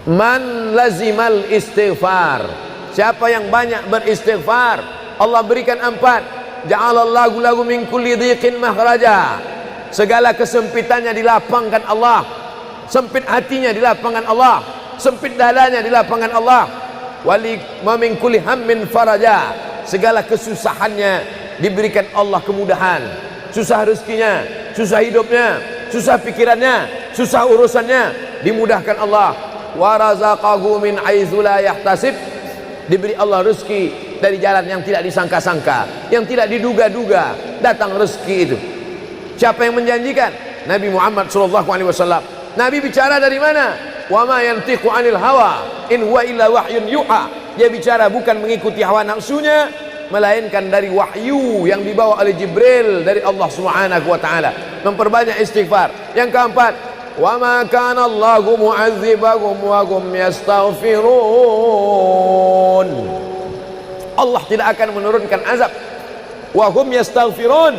Man lazimal istighfar, siapa yang banyak beristighfar, Allah berikan 4. Ja'alallahu lahu min kulli dhiqin makhraja, segala kesempitannya dilapangkan Allah, sempit hatinya dilapangkan Allah, sempit dadanya dilapangkan Allah. Wali wa min kulli hammin faraja, segala kesusahannya diberikan Allah kemudahan, susah rezekinya, susah hidupnya, susah pikirannya, susah urusannya dimudahkan Allah. Wa razaqahu min haitsu la yahtasib, diberi Allah rezeki dari jalan yang tidak disangka-sangka, yang tidak diduga-duga datang rezeki itu. Siapa yang menjanjikan? Nabi Muhammad SAW. Nabi bicara dari mana? Wa ma yantiqu 'anil hawa in huwa illa wahyun yuha. Dia bicara bukan mengikuti hawa nafsunya, melainkan dari wahyu yang dibawa oleh Jibril dari Allah Subhanahu wa taala. Memperbanyak istighfar. Yang keempat, wa ma kana Allahu mu'adzibahum wa hum yastaghfirun. Allah tidak akan menurunkan azab wa hum yastaghfirun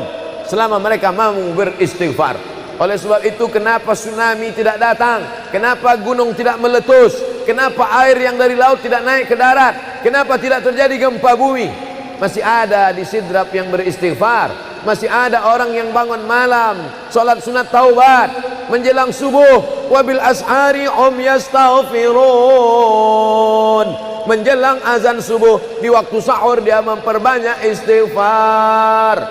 selama mereka mampu beristighfar. Oleh sebab itu, kenapa tsunami tidak datang? Kenapa gunung tidak meletus? Kenapa air yang dari laut tidak naik ke darat? Kenapa tidak terjadi gempa bumi? Masih ada di Sidrap yang beristighfar. Masih ada orang yang bangun malam salat sunat taubat menjelang subuh. Wabil ashari yastaghfirun, menjelang azan subuh, di waktu sahur dia memperbanyak istighfar.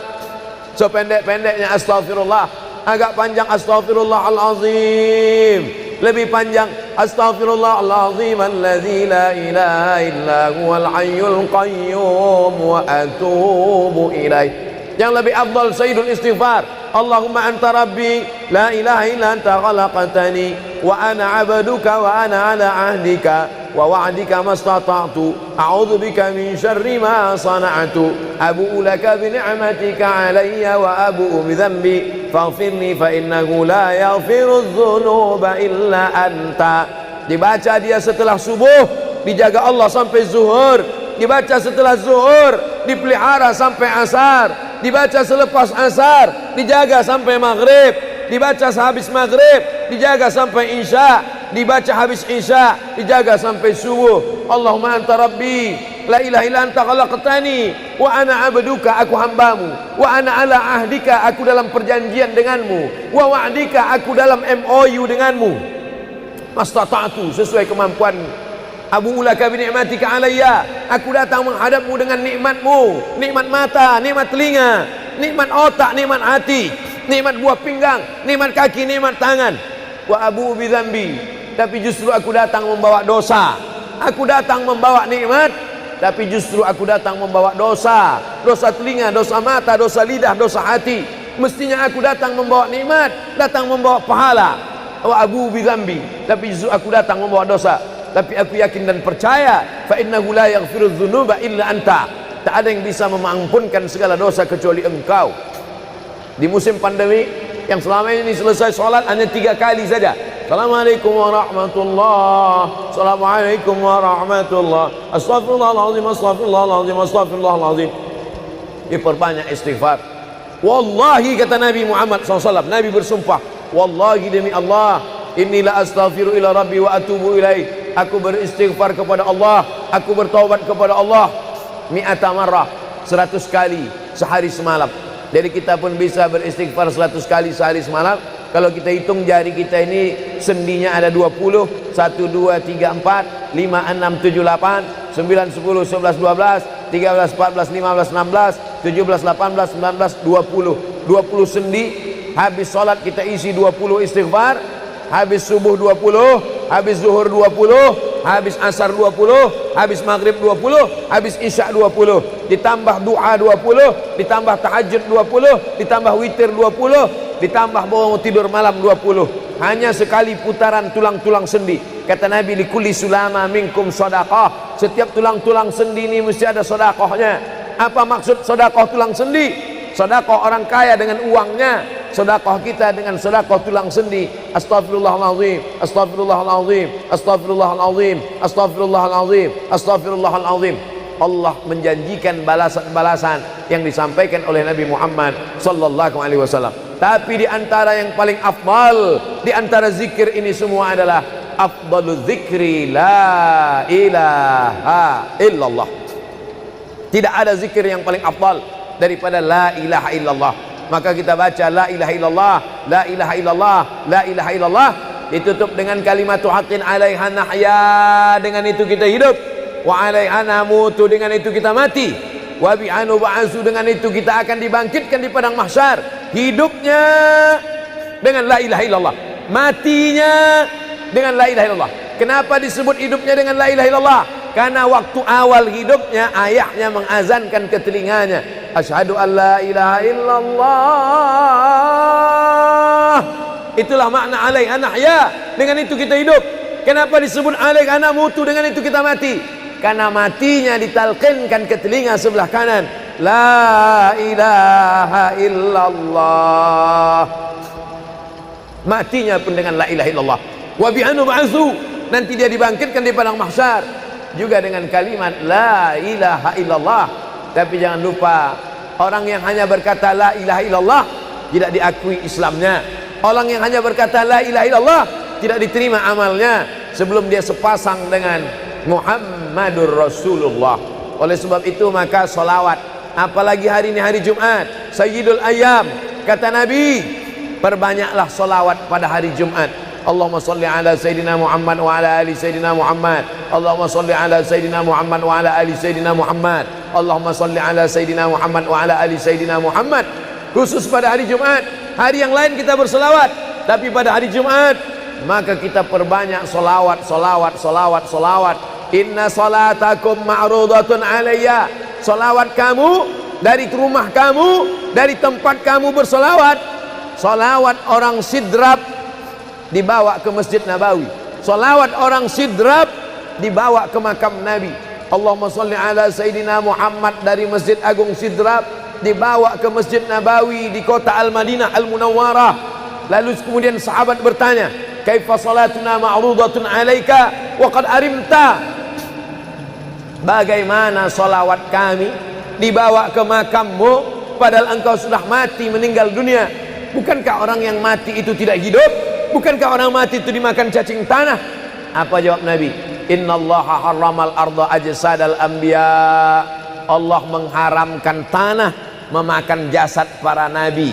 Sependek-pendeknya astaghfirullah, agak panjang astaghfirullahalazim, lebih panjang astaghfirullahalazim alladzi la ilaha illa huwal hayyul qayyum wa atubu ilaih. Yang lebih afdal sayyidul istighfar, Allahumma anta rabbi la ilaha illa anta khalaqtani wa ana 'abduka wa ana 'ala 'ahdika wa wa'dika mastata'tu a'udzu bika min syarri ma sana'tu abu'u laka bi ni'matika 'alayya wa abu'u bi dhanbi faghfirli fa innahu la yaghfiru dzunuba illa anta. Dibaca dia setelah subuh, dijaga Allah sampai zuhur. Dibaca setelah zuhur, dipelihara sampai asar. Dibaca selepas asar, dijaga sampai maghrib. Dibaca sehabis maghrib, dijaga sampai isya. Dibaca habis isya, dijaga sampai subuh. Allahumma anta rabbi la ilaha illa anta khalaqtani wa ana 'abduka, aku hambamu, wa ana 'ala ahdika, aku dalam perjanjian denganmu, wa wa'dika, aku dalam MOU denganmu, mastata'tu, sesuai kemampuanmu. Abu ulaka bi ni'matika alayya, aku datang menghadapmu dengan nikmatmu, nikmat mata, nikmat telinga, nikmat otak, nikmat hati, nikmat buah pinggang, nikmat kaki, nikmat tangan. Wa abu bi dzambi, tapi justru aku datang membawa dosa. Aku datang membawa nikmat, tapi justru aku datang membawa dosa. Dosa telinga, dosa mata, dosa lidah, dosa hati. Mestinya aku datang membawa nikmat, datang membawa pahala. Wa abu bi dzambi, tapi justru aku datang membawa dosa. Tapi aku yakin dan percaya, fa innahu la yaghfiru dzunuba illa anta, tak ada yang bisa mengampunkan segala dosa kecuali engkau. Di musim pandemi yang selama ini selesai sholat hanya 3 kali saja. Assalamualaikum warahmatullah, assalamualaikum warahmatullah, astaghfirullahaladzim, astaghfirullahaladzim, astaghfirullahaladzim. Diperbanyak istighfar. Wallahi, kata Nabi Muhammad SAW, Nabi bersumpah, wallahi demi Allah, inilah astaghfiru ila rabbi wa atubu ilaih, aku beristighfar kepada Allah, aku bertaubat kepada Allah mi'ata marrah, 100 kali sehari semalam. Jadi kita pun bisa beristighfar 100 kali sehari semalam. Kalau kita hitung jari kita ini sendinya ada 20, 1, 2, 3, 4, 5, 6, 7, 8, 9, 10, 11, 12, 13, 14, 15, 16, 17, 18, 19, 20. 20 sendi. Habis sholat kita isi 20 istighfar, habis subuh 20, habis zuhur 20, habis asar 20, habis maghrib 20, habis isya 20, ditambah doa 20, ditambah tahajud 20, ditambah witir 20, ditambah bangun tidur malam 20. Hanya sekali putaran tulang-tulang sendi. Kata Nabi, likulli sulama minkum sedekah, setiap tulang-tulang sendi ini mesti ada sedekahnya. Apa maksud sedekah tulang sendi? Sedekah orang kaya dengan uangnya, sedekah kita dengan sedekah tulang sendi. Astaghfirullahalazim, astaghfirullahalazim, astaghfirullahalazim, astaghfirullahalazim, astaghfirullahalazim. Allah menjanjikan balasan-balasan yang disampaikan oleh Nabi Muhammad sallallahu alaihi wasallam. Tapi di antara yang paling afdal di antara zikir ini semua adalah afdalul zikri la ilaha illallah. Tidak ada zikir yang paling afdal daripada la ilaha illallah. Maka kita baca la ilaha illallah, la ilaha illallah, la ilaha illallah, ditutup dengan kalimatu haqqin 'alaiha nahya, dengan itu kita hidup, wa 'alaiha namutu, dengan itu kita mati, wa bi'anu ba'su, dengan itu kita akan dibangkitkan di padang mahsyar. Hidupnya dengan la ilaha illallah, matinya dengan la ilaha illallah. Kenapa disebut hidupnya dengan la ilaha illallah? Karena waktu awal hidupnya ayahnya mengazankan ke telinganya, asyhadu an la ilaha illallah. Itulah makna alaiha nahya, dengan itu kita hidup. Kenapa disebut alaiha namutu, dengan itu kita mati? Karena matinya ditalqinkan ke telinga sebelah kanan, la ilaha illallah. Matinya pun dengan la ilaha illallah. Wa bi'anu ba'su, nanti dia dibangkitkan di padang mahsyar juga dengan kalimat la ilaha illallah. Tapi jangan lupa, orang yang hanya berkata la ilaha illallah tidak diakui Islamnya. Orang yang hanya berkata la ilaha illallah tidak diterima amalnya sebelum dia sepasang dengan Muhammadur Rasulullah. Oleh sebab itu maka solawat, apalagi hari ini hari Jumat, Sayyidul Ayyam, kata Nabi, perbanyaklah solawat pada hari Jumat. Allahumma salli ala Sayyidina Muhammad wa ala ali Sayyidina Muhammad. Allahumma salli ala Sayyidina Muhammad wa ala ali Sayyidina Muhammad. Allahumma salli ala Sayyidina Muhammad wa ala ali Sayyidina Muhammad. Khusus pada hari Jumat. Hari yang lain kita berselawat, tapi pada hari Jumat maka kita perbanyak solawat, solawat, solawat, solawat. Inna salatakum ma'rudatun alayya. Solawat kamu dari rumah kamu, dari tempat kamu bersolawat. Solawat orang sidrap dibawa ke Masjid Nabawi. Salawat orang sidrap dibawa ke makam Nabi. Allahumma salli ala Sayyidina Muhammad dari Masjid Agung Sidrap dibawa ke Masjid Nabawi di kota Al-Madinah Al-Munawwarah. Lalu kemudian sahabat bertanya, kaifa salatuna ma'rudatun alaika wa qad arimta? Bagaimana salawat kami dibawa ke makammu padahal engkau sudah mati, meninggal dunia? Bukankah orang yang mati itu tidak hidup? Bukankah orang mati itu dimakan cacing tanah? Apa jawab Nabi? Innallaha harramal arda ajsadal anbiya. Allah mengharamkan tanah memakan jasad para nabi.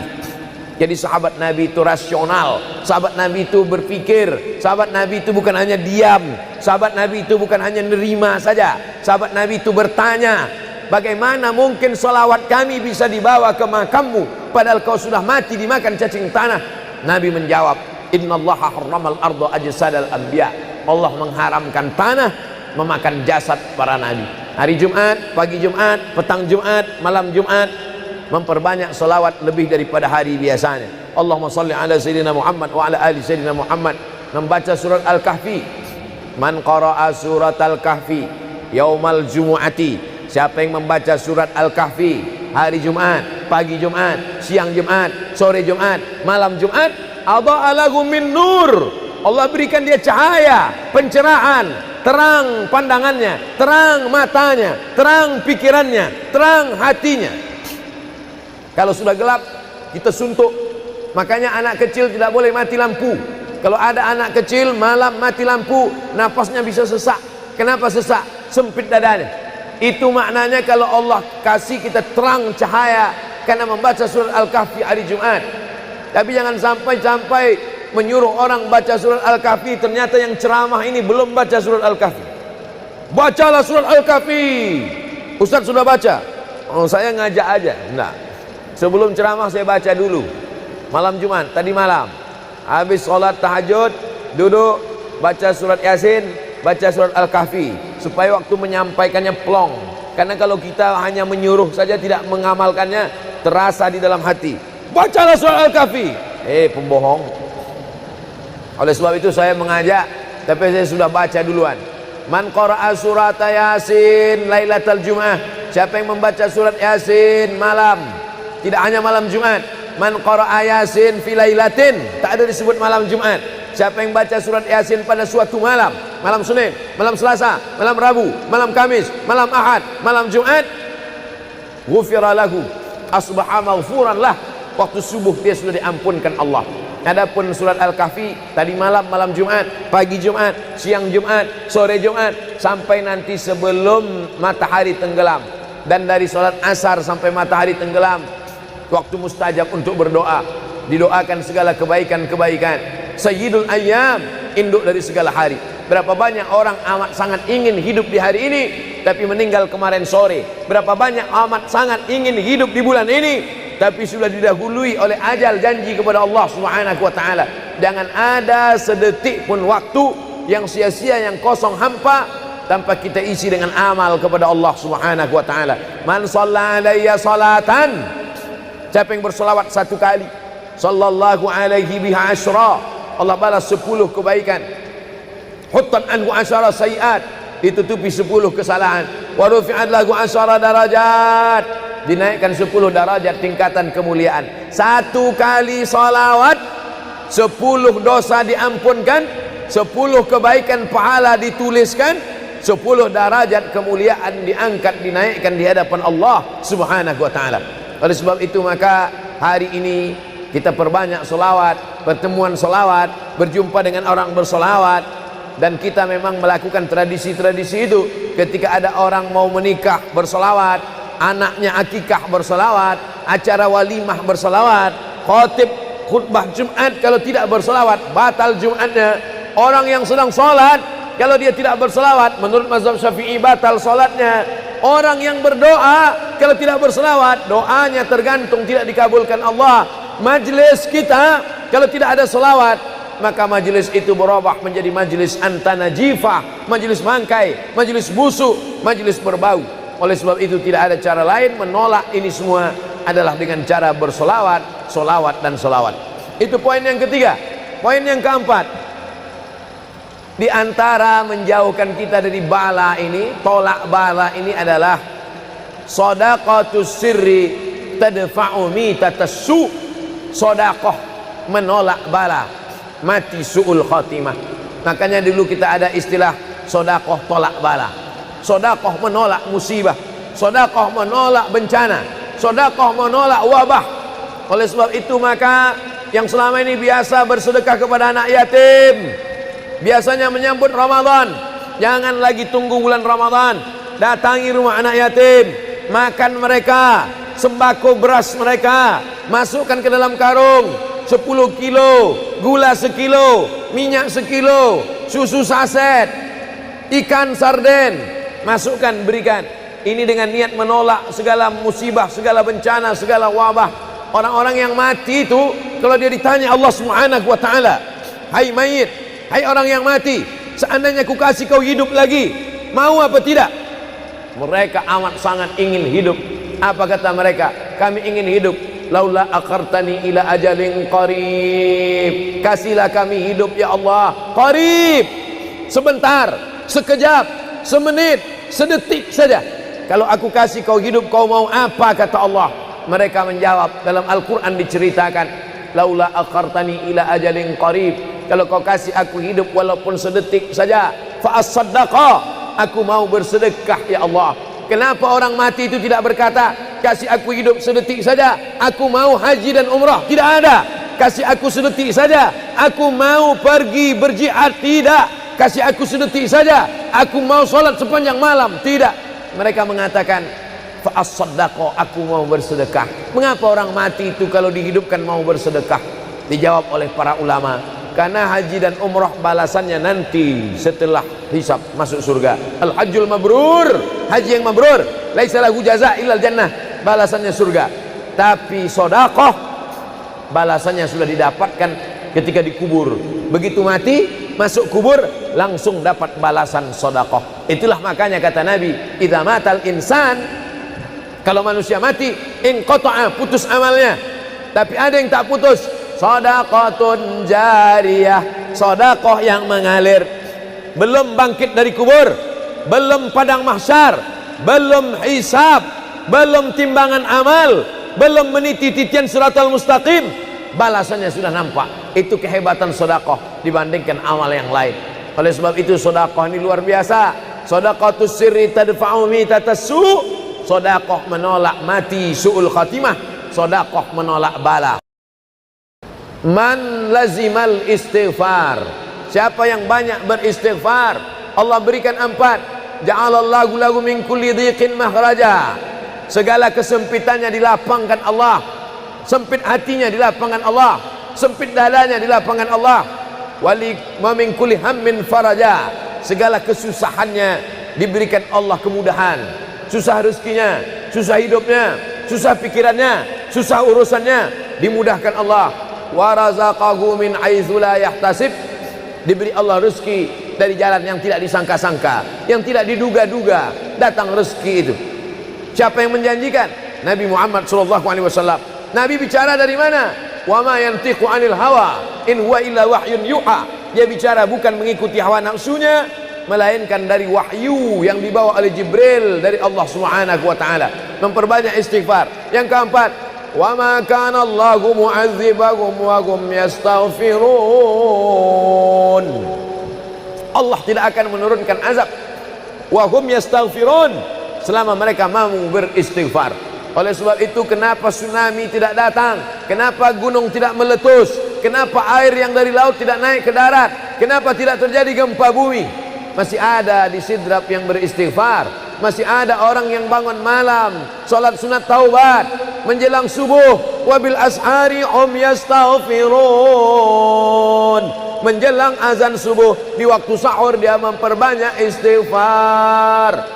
Jadi sahabat Nabi itu rasional. Sahabat Nabi itu berpikir. Sahabat Nabi itu bukan hanya diam. Sahabat Nabi itu bukan hanya nerima saja. Sahabat Nabi itu bertanya, bagaimana mungkin salawat kami bisa dibawa ke makammu padahal kau sudah mati dimakan cacing tanah? Nabi menjawab, innallaha harramal arda ajsadal anbiya. Allah mengharamkan tanah memakan jasad para nabi. Hari Jumat, pagi Jumat, petang Jumat, malam Jumat, memperbanyak salawat lebih daripada hari biasanya. Allahumma salli ala Sayyidina Muhammad wa ala ali Sayyidina Muhammad. Membaca surat Al-Kahfi. Man qara'a surat Al-Kahfi yaumal jumu'ati. Siapa yang membaca surat Al-Kahfi hari Jumat, pagi Jumat, siang Jumat, sore Jumat, malam Jumat, adha'a lahu min nur. Allah berikan dia cahaya, pencerahan, terang pandangannya, terang matanya, terang pikirannya, terang hatinya. Kalau sudah gelap, kita suntuk. Makanya anak kecil tidak boleh mati lampu. Kalau ada anak kecil malam mati lampu, nafasnya bisa sesak. Kenapa sesak? Sempit dadanya. Itu maknanya kalau Allah kasih kita terang cahaya karena membaca surat Al-Kahfi hari Jumat. Tapi jangan sampai menyuruh orang baca surat Al-Kahfi, ternyata yang ceramah ini belum baca surat Al-Kahfi. Bacalah surat Al-Kahfi. Ustaz sudah baca? Oh, saya ngajak aja. Enggak. Sebelum ceramah saya baca dulu. Malam Jumat, tadi malam. Habis sholat tahajud, duduk, baca surat Yasin, baca surat Al-Kahfi. Supaya waktu menyampaikannya plong. Karena kalau kita hanya menyuruh saja tidak mengamalkannya, terasa di dalam hati. Bacalah surat Al-Kahfi. Pembohong. Oleh sebab itu saya mengajak, tapi saya sudah baca duluan. Man qara'a surat Yasin lailatal Jum'ah. Siapa yang membaca surat Yasin malam, tidak hanya malam Jumat. Man qara'a Yasin fi lailatin, tak ada disebut malam Jumat. Siapa yang baca surat Yasin pada suatu malam, malam Senin, malam Selasa, malam Rabu, malam Kamis, malam Ahad, malam Jumat, ghufira lahu, asbaha maghfuran lah. Waktu subuh dia sudah diampunkan Allah. Adapun surat Al-Kahfi tadi malam, malam Jumat, pagi Jumat, siang Jumat, sore Jumat, sampai nanti sebelum matahari tenggelam. Dan dari salat asar sampai matahari tenggelam, waktu mustajab untuk berdoa, didoakan segala kebaikan-kebaikan. Sayyidul Ayyam, induk dari segala hari. Berapa banyak orang amat sangat ingin hidup di hari ini, tapi meninggal kemarin sore. Berapa banyak amat sangat ingin hidup di bulan ini, tapi sudah didahului oleh ajal, janji kepada Allah Subhanahu wa taala. Jangan ada sedetik pun waktu yang sia-sia, yang kosong hampa, tanpa kita isi dengan amal kepada Allah Subhanahu wa taala. Man shalla alayya salatan, siapa yang bersolawat satu kali, sallallahu alaihi biha asyra, Allah balas 10 kebaikan. Huttan anhu asyara sayiat, ditutupi 10 kesalahan. Wa rufi'at lahu asyara darajat, dinaikkan 10 darajat tingkatan kemuliaan. Satu kali salawat 10 dosa diampunkan, 10 kebaikan pahala dituliskan, 10 derajat kemuliaan diangkat, dinaikkan di hadapan Allah Subhanahu wa taala. Oleh sebab itu maka hari ini kita perbanyak solawat, pertemuan solawat, berjumpa dengan orang bersolawat. Dan kita memang melakukan tradisi-tradisi itu. Ketika ada orang mau menikah bersolawat, anaknya akikah bersolawat, acara walimah bersolawat, khotib khutbah Jumat kalau tidak bersolawat batal Jumatnya. Orang yang sedang sholat kalau dia tidak bersolawat, menurut mazhab Syafi'i batal sholatnya. Orang yang berdoa kalau tidak bersolawat, doanya tergantung tidak dikabulkan Allah. Majlis kita kalau tidak ada selawat, maka majlis itu berubah menjadi majlis antanajifah, majlis mangkai, majlis busuk, majlis berbau. Oleh sebab itu tidak ada cara lain menolak ini semua adalah dengan cara bersolawat, solawat dan solawat. Itu poin yang ketiga. Poin yang keempat, di antara menjauhkan kita dari bala ini, tolak bala ini adalah shadaqatus sirri tadfa'u mitatas su'. Sodakoh menolak bala, mati su'ul khotimah. Makanya dulu kita ada istilah sodakoh tolak bala, sodakoh menolak musibah, sodakoh menolak bencana, sodakoh menolak wabah. Oleh sebab itu maka yang selama ini biasa bersedekah kepada anak yatim, biasanya menyambut Ramadan, jangan lagi tunggu bulan Ramadan, datangi rumah anak yatim, makan mereka, sembako beras mereka, masukkan ke dalam karung 10 kilo, gula sekilo, minyak sekilo, susu saset, ikan sarden, masukkan, berikan. Ini dengan niat menolak segala musibah, segala bencana, segala wabah. Orang-orang yang mati itu kalau dia ditanya Allah Subhanahu wa taala, hai mayit, hai orang yang mati, seandainya ku kasih kau hidup lagi, mau apa tidak? Mereka amat sangat ingin hidup. Apa kata mereka? Kami ingin hidup. Laula akhartani ila ajalin qarib, kasihlah kami hidup ya Allah qarib, sebentar, sekejap, semenit, sedetik saja. Kalau aku kasih kau hidup, kau mau apa? Kata Allah. Mereka menjawab, dalam Al-Quran diceritakan, laula akhartani ila ajalin qarib, kalau kau kasih aku hidup walaupun sedetik saja, fa as-saddaqa, aku mau bersedekah ya Allah. Kenapa orang mati itu tidak berkata, kasih aku hidup sedetik saja, aku mau haji dan umrah? Tidak ada. Kasih aku sedetik saja, aku mau pergi berjihad? Tidak. Kasih aku sedetik saja, aku mau sholat sepanjang malam? Tidak. Mereka mengatakan, fa'as-saddaqa, aku mau bersedekah. Mengapa orang mati itu kalau dihidupkan mau bersedekah? Dijawab oleh para ulama, karena haji dan umrah balasannya nanti setelah hisab masuk surga. Al-hajjul mabrur, haji yang mabrur, laisa lahu jaza illal jannah, balasannya surga. Tapi sedekah balasannya sudah didapatkan ketika dikubur. Begitu mati masuk kubur langsung dapat balasan sedekah. Itulah makanya kata Nabi, idza matal insan, kalau manusia mati, inqata'a, putus amalnya. Tapi ada yang tak putus, shadaqatun jariyah, sedekah yang mengalir. Belum bangkit dari kubur, belum padang mahsyar, belum hisab, belum timbangan amal, belum meniti titian siratal mustaqim, balasannya sudah nampak. Itu kehebatan sedekah dibandingkan amal yang lain. Oleh sebab itu sedekah ini luar biasa. Shadaqatus sirri tadfa'u mitatas su', sedekah menolak mati su'ul khatimah, sedekah menolak bala. Man lazimal istighfar, siapa yang banyak beristighfar, Allah berikan 4. Ja'alallahu lahu min kulli dhiqin makhraja, segala kesempitannya dilapangkan Allah, sempit hatinya dilapangkan Allah, sempit dadanya dilapangkan Allah. Wali wa min kulli hammin faraja, segala kesusahannya diberikan Allah kemudahan, susah rezekinya, susah hidupnya, susah pikirannya, susah urusannya dimudahkan Allah. Wa razaqahu min haitsu la yahtasib, diberi Allah rezeki dari jalan yang tidak disangka-sangka, yang tidak diduga-duga datang rezeki itu. Siapa yang menjanjikan? Nabi Muhammad SAW. Nabi bicara dari mana? Wa ma yantiqu 'anil hawa in huwa illa wahyun yuha, dia bicara bukan mengikuti hawa nafsunya, melainkan dari wahyu yang dibawa oleh Jibril dari Allah Subhanahu wa taala. Memperbanyak istighfar. Yang keempat, wa ma kana Allahu mu'adzibahum wa hum yastaghfirun, Allah tidak akan menurunkan azab wa hum yastaghfirun selama mereka mau beristighfar. Oleh sebab itu, kenapa tsunami tidak datang, kenapa gunung tidak meletus, kenapa air yang dari laut tidak naik ke darat, kenapa tidak terjadi gempa bumi? Masih ada di Sidrap yang beristighfar, masih ada orang yang bangun malam salat sunat taubat menjelang subuh, wabil ashari yastaghfirun, menjelang azan subuh di waktu sahur dia memperbanyak istighfar.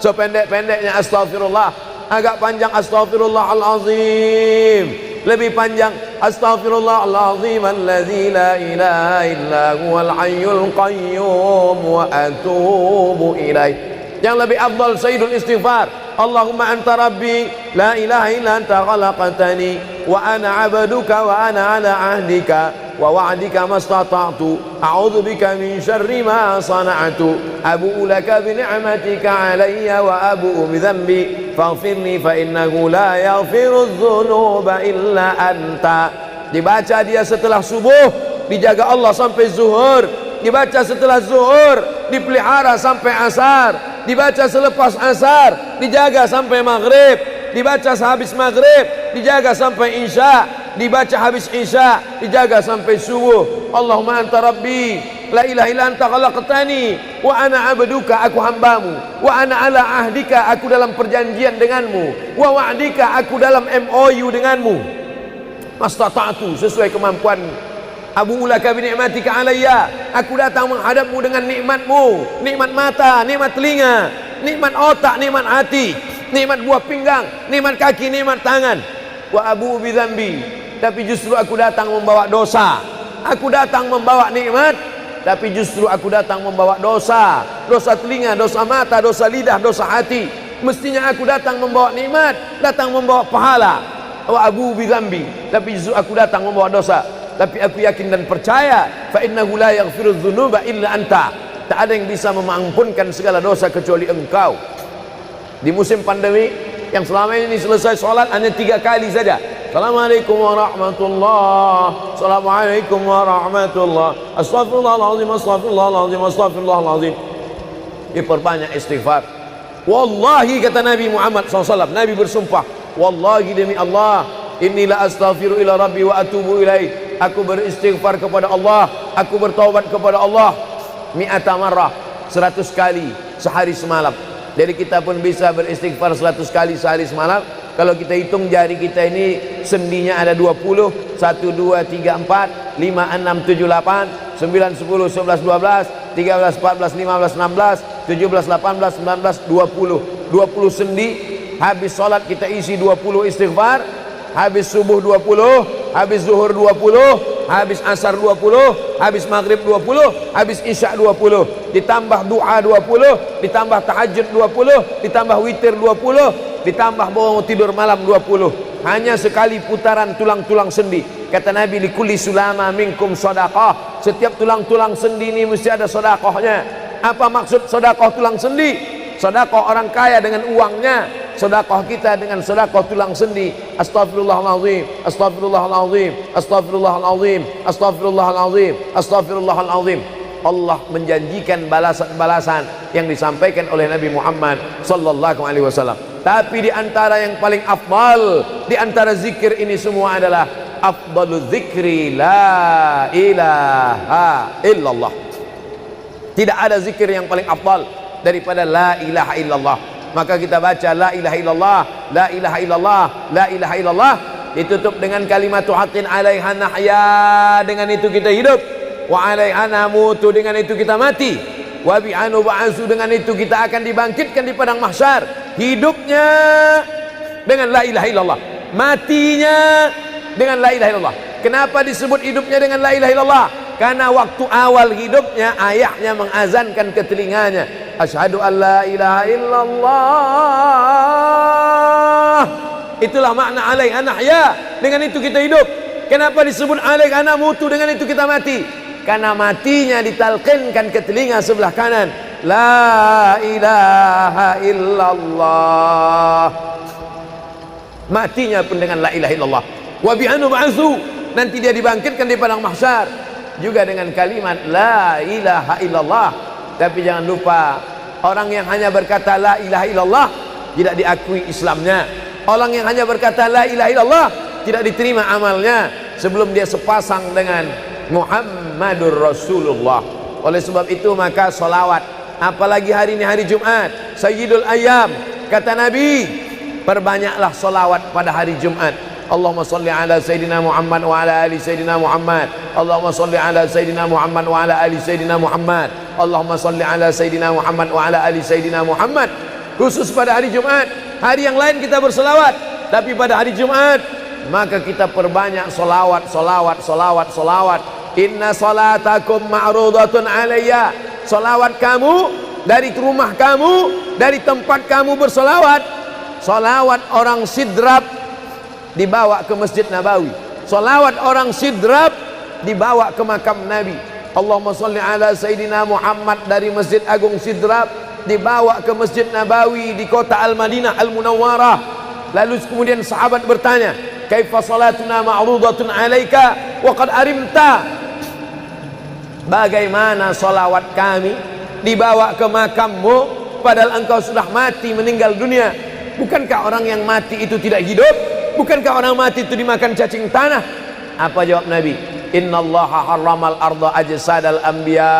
Sependek-pendeknya astaghfirullah, agak panjang astaghfirullahalazim, lebih panjang astaghfirullahalazim alladzi la ilaha illa huwal hayyul qayyum wa atubu ilaih. Yang lebih afdal sayyidul istighfar, Allahumma anta rabbi la ilaha illa anta khalaqtani wa ana 'abduka wa ana 'ala 'ahdika wa wa'dika mastata'tu a'udzu bika min syarri ma sana'tu abu'u laka bi ni'matika 'alayya wa abu'u bi dhanbi faghfirli fa innahu la yaghfiru dzunuba illa anta. Dibaca dia setelah subuh, dijaga Allah sampai zuhur, dibaca setelah zuhur, dipelihara sampai asar, dibaca selepas asar, dijaga sampai maghrib, dibaca sehabis maghrib, dijaga sampai isya, dibaca habis isya, dijaga sampai subuh. Allahumma anta rabbi la ilaha illa anta khalaqtani wa ana 'abduka, aku hambamu, wa ana 'ala ahdika, aku dalam perjanjian denganmu, wa wa'dika, aku dalam MOU denganmu, mastata'tu, sesuai kemampuan. Abu ulaka bi ni'matika alayya, aku datang menghadapmu dengan nikmatmu, nikmat mata, nikmat telinga, nikmat otak, nikmat hati, nikmat buah pinggang, nikmat kaki, nikmat tangan. Wa abu bi dzambi, tapi justru aku datang membawa dosa. Aku datang membawa nikmat, tapi justru aku datang membawa dosa. Dosa telinga, dosa mata, dosa lidah, dosa hati. Mestinya aku datang membawa nikmat, datang membawa pahala. Wa abu bi dzambi, tapi justru aku datang membawa dosa. Tapi aku yakin dan percaya, fa innahu la yaghfiru dzunuba illa anta, tak ada yang bisa mengampunkan segala dosa kecuali engkau. Di musim pandemi yang selama ini selesai sholat hanya 3 kali saja. Assalamualaikum warahmatullahi, Assalamualaikum warahmatullahi, Astaghfirullahaladzim, Astaghfirullahaladzim, Astaghfirullahaladzim. Diperbanyak istighfar. Wallahi, kata Nabi Muhammad SAW, Nabi bersumpah, wallahi demi Allah, inilah astaghfiru ila rabbi wa atubu ilaih, aku beristighfar kepada Allah, aku bertaubat kepada Allah mi'ata marrah, 100 kali sehari semalam. Jadi kita pun bisa beristighfar 100 kali sehari semalam. Kalau kita hitung jari kita ini sendinya ada 20, 1, 2, 3, 4, 5, 6, 7, 8, 9, 10, 11, 12, 13, 14, 15, 16, 17, 18, 19, 20 sendi. Habis sholat kita isi 20 istighfar, habis subuh 20, habis zuhur 20, habis asar 20, habis maghrib 20, habis isya 20, ditambah doa 20, ditambah tahajud 20, ditambah witir 20, ditambah bangun tidur malam 20. Hanya sekali putaran tulang-tulang sendi. Kata Nabi, likulli sulama minkum sedekah, setiap tulang-tulang sendi ini mesti ada sedekahnya. Apa maksud sedekah tulang sendi? Sedekah orang kaya dengan uangnya, sedekah kita dengan sedekah tulang sendi. Astaghfirullahalazim, astaghfirullahalazim, astaghfirullahalazim, astaghfirullahalazim, astaghfirullahalazim. Allah menjanjikan balasan-balasan yang disampaikan oleh Nabi Muhammad sallallahu alaihi wasallam. Tapi di antara yang paling afdal di antara zikir ini semua adalah afdalu dzikri la ilaha illallah. Tidak ada zikir yang paling afdal daripada la ilaha illallah. Maka kita baca la ilaha illallah, la ilaha illallah, la ilaha illallah, ditutup dengan kalimatu haqqin 'alaiha nahya, dengan itu kita hidup, wa 'alaiha namutu, dengan itu kita mati, wa bi'anu ba'su, dengan itu kita akan dibangkitkan di padang mahsyar. Hidupnya dengan la ilaha illallah, matinya dengan la ilaha illallah. Kenapa disebut hidupnya dengan la ilaha illallah? Karena waktu awal hidupnya ayahnya mengazankan ke telinganya, asyhadu an la ilaha illallah. Itulah makna alaiha nahya, dengan itu kita hidup. Kenapa disebut alaiha namutu, dengan itu kita mati? Karena matinya ditalqinkan ke telinga sebelah kanan, la ilaha illallah. Matinya pun dengan la ilaha illallah. Wa bi'anu ba'su, nanti dia dibangkitkan di padang mahsyar juga dengan kalimat la ilaha illallah. Tapi jangan lupa, orang yang hanya berkata la ilaha illallah tidak diakui Islamnya. Orang yang hanya berkata la ilaha illallah tidak diterima amalnya sebelum dia sepasang dengan Muhammadur Rasulullah. Oleh sebab itu maka solawat, apalagi hari ini hari Jumat, Sayyidul Ayyam, kata Nabi, perbanyaklah solawat pada hari Jumat. Allahumma salli ala Sayyidina Muhammad wa ala ali Sayyidina Muhammad. Allahumma salli ala Sayyidina Muhammad wa ala ali Sayyidina Muhammad. Allahumma salli ala Sayyidina Muhammad wa ala ali Sayyidina Muhammad. Khusus pada hari Jumat. Hari yang lain kita berselawat, tapi pada hari Jumat maka kita perbanyak solawat, solawat, solawat, solawat. Inna salatakum ma'rudatun alayya. Solawat kamu dari rumah kamu, dari tempat kamu bersolawat. Solawat orang sidrap dibawa ke Masjid Nabawi. Salawat orang sidrap dibawa ke makam Nabi. Allahumma salli ala Sayyidina Muhammad dari Masjid Agung Sidrap dibawa ke Masjid Nabawi di kota Al-Madinah Al-Munawwarah. Lalu kemudian sahabat bertanya, kaifa salatuna ma'rudatun alaika wa qad arimta? Bagaimana salawat kami dibawa ke makammu padahal engkau sudah mati, meninggal dunia? Bukankah orang yang mati itu tidak hidup? Bukankah orang mati itu dimakan cacing tanah? Apa jawab Nabi? Innallaha harramal arda ajsadal anbiya.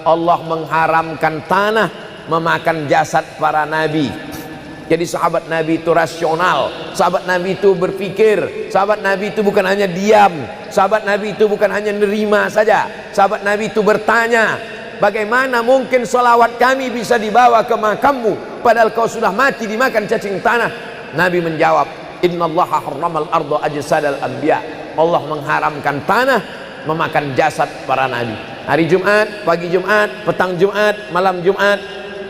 Allah mengharamkan tanah memakan jasad para nabi. Jadi sahabat Nabi itu rasional. Sahabat Nabi itu berpikir. Sahabat Nabi itu bukan hanya diam. Sahabat Nabi itu bukan hanya nerima saja. Sahabat Nabi itu bertanya, bagaimana mungkin salawat kami bisa dibawa ke makammu padahal kau sudah mati dimakan cacing tanah? Nabi menjawab, innallaha harramal arda ajsadal anbiya. Allah mengharamkan tanah memakan jasad para nabi. Hari Jumat, pagi Jumat, petang Jumat, malam Jumat,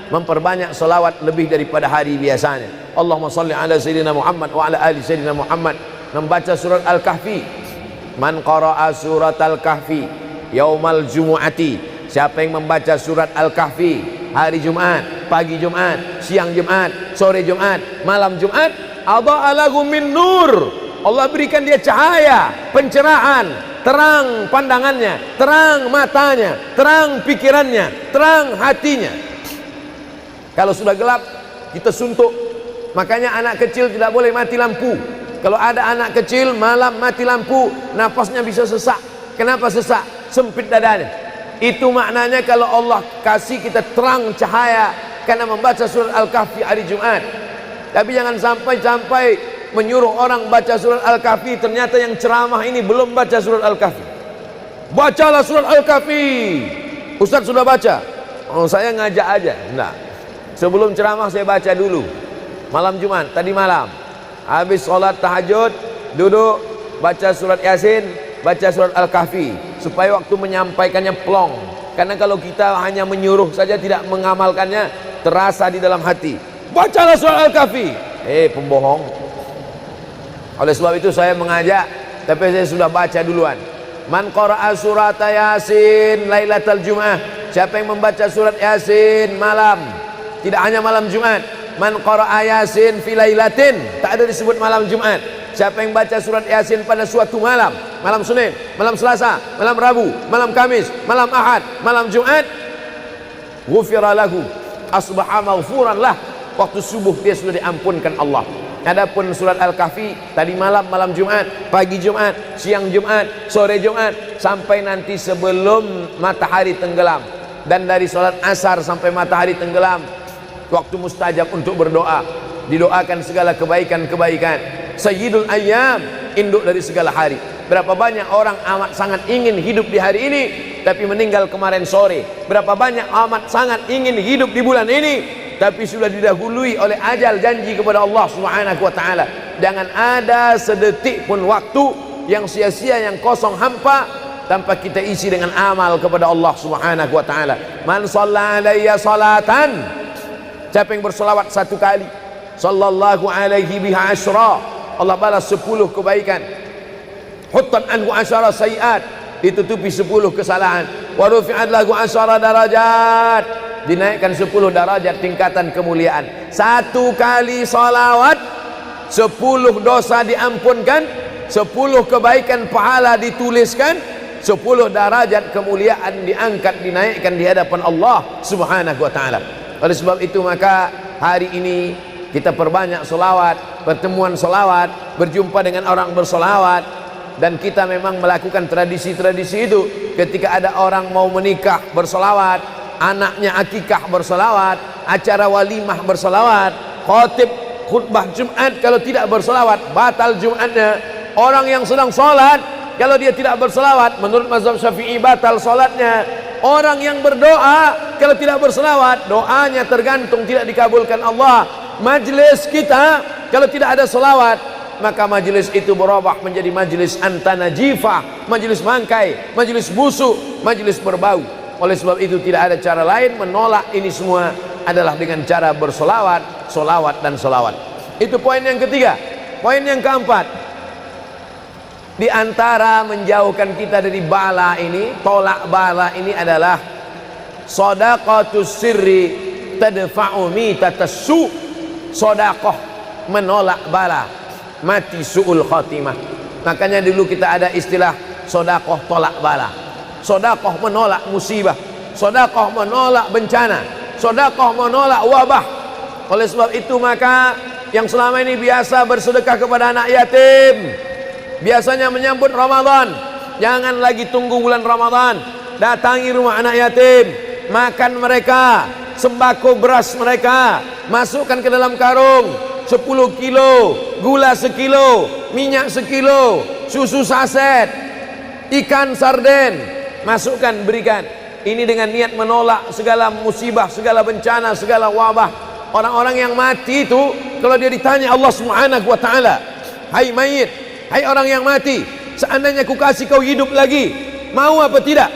memperbanyak salawat lebih daripada hari biasanya. Allahumma salli ala Sayyidina Muhammad wa ala ali Sayyidina Muhammad. Membaca surat Al-Kahfi. Man qara'a surat Al-Kahfi yaumal jumu'ati. Siapa yang membaca surat Al-Kahfi hari Jumat, pagi Jumat, siang Jumat, sore Jumat, malam Jumat, adha'a lahu min nur. Allah berikan dia cahaya, pencerahan, terang pandangannya, terang matanya, terang pikirannya, terang hatinya. Kalau sudah gelap, kita suntuk. Makanya anak kecil tidak boleh mati lampu. Kalau ada anak kecil malam mati lampu, nafasnya bisa sesak. Kenapa sesak? Sempit dadanya. Itu maknanya kalau Allah kasih kita terang cahaya karena membaca surat Al-Kahfi hari Jumat. Tapi jangan sampai menyuruh orang baca surat Al-Kahfi, ternyata yang ceramah ini belum baca surat Al-Kahfi. Bacalah surat Al-Kahfi. Ustaz sudah baca? Oh, saya ngajak aja. Enggak. Sebelum ceramah saya baca dulu. Malam Jumat, tadi malam. Habis sholat tahajud, duduk, baca surat Yasin, baca surat Al-Kahfi. Supaya waktu menyampaikannya plong. Karena kalau kita hanya menyuruh saja tidak mengamalkannya, terasa di dalam hati. Bacalah surat Al-Kahfi. Pembohong. Oleh sebab itu saya mengajak, tapi saya sudah baca duluan. Man qara'a surat Yasin lailatal Jum'ah. Siapa yang membaca surat Yasin malam, tidak hanya malam Jumat. Man qara'a Yasin fi lailatin, tak ada disebut malam Jumat. Siapa yang baca surat Yasin pada suatu malam, malam Senin, malam Selasa, malam Rabu, malam Kamis, malam Ahad, malam Jumat, ghufira lahu, asbaha maghfuran lah. Waktu subuh dia sudah diampunkan Allah. Adapun surat Al-Kahfi tadi malam, malam Jumat, pagi Jumat, siang Jumat, sore Jumat, sampai nanti sebelum matahari tenggelam. Dan dari salat asar sampai matahari tenggelam, waktu mustajab untuk berdoa, didoakan segala kebaikan-kebaikan. Sayyidul Ayyam, induk dari segala hari. Berapa banyak orang amat sangat ingin hidup di hari ini, tapi meninggal kemarin sore. Berapa banyak amat sangat ingin hidup di bulan ini, tapi sudah didahului oleh ajal, janji kepada Allah Subhanahu wa taala. Jangan ada sedetik pun waktu yang sia-sia, yang kosong hampa, tanpa kita isi dengan amal kepada Allah Subhanahu wa taala. Man shalla alayya salatan, siapa yang bersolawat satu kali, sallallahu alaihi biha asyra, Allah balas 10 kebaikan. Huttan anhu asyara sayiat, ditutupi 10 kesalahan. Wa rufi'at lahu asyara darajat, dinaikkan 10 darajat tingkatan kemuliaan. Satu kali salawat 10 dosa diampunkan, 10 kebaikan pahala dituliskan, 10 derajat kemuliaan diangkat, dinaikkan di hadapan Allah Subhanahu wa taala. Oleh sebab itu maka hari ini kita perbanyak solawat, pertemuan solawat, berjumpa dengan orang bersolawat. Dan kita memang melakukan tradisi-tradisi itu. Ketika ada orang mau menikah bersolawat, anaknya akikah bersolawat, acara walimah bersolawat, khotib khutbah Jumat kalau tidak bersolawat batal Jumatnya. Orang yang sedang sholat kalau dia tidak bersolawat, menurut mazhab Syafi'i batal sholatnya. Orang yang berdoa kalau tidak bersolawat, doanya tergantung tidak dikabulkan Allah. Majlis kita kalau tidak ada solawat, maka majlis itu berubah menjadi majlis antanajifah, majlis mangkai, majlis busuk, majlis berbau. Oleh sebab itu tidak ada cara lain menolak ini semua adalah dengan cara bersolawat, solawat dan solawat. Itu poin yang ketiga. Poin yang keempat, di antara menjauhkan kita dari bala ini, tolak bala ini adalah shadaqatus sirri tadfa'u mitatas su'. Sodakoh menolak bala, mati su'ul khotimah. Makanya dulu kita ada istilah sodakoh tolak bala, sodakoh menolak musibah, sodakoh menolak bencana, sodakoh menolak wabah. Oleh sebab itu maka yang selama ini biasa bersedekah kepada anak yatim, biasanya menyambut Ramadan, jangan lagi tunggu bulan Ramadan, datangi rumah anak yatim, makan mereka, sembako beras mereka, masukkan ke dalam karung 10 kilo, gula sekilo, minyak sekilo, susu saset, ikan sarden, masukkan, berikan. Ini dengan niat menolak segala musibah, segala bencana, segala wabah. Orang-orang yang mati itu kalau dia ditanya Allah Subhanahu wa taala, hai mayit, hai orang yang mati, seandainya ku kasih kau hidup lagi, mau apa tidak?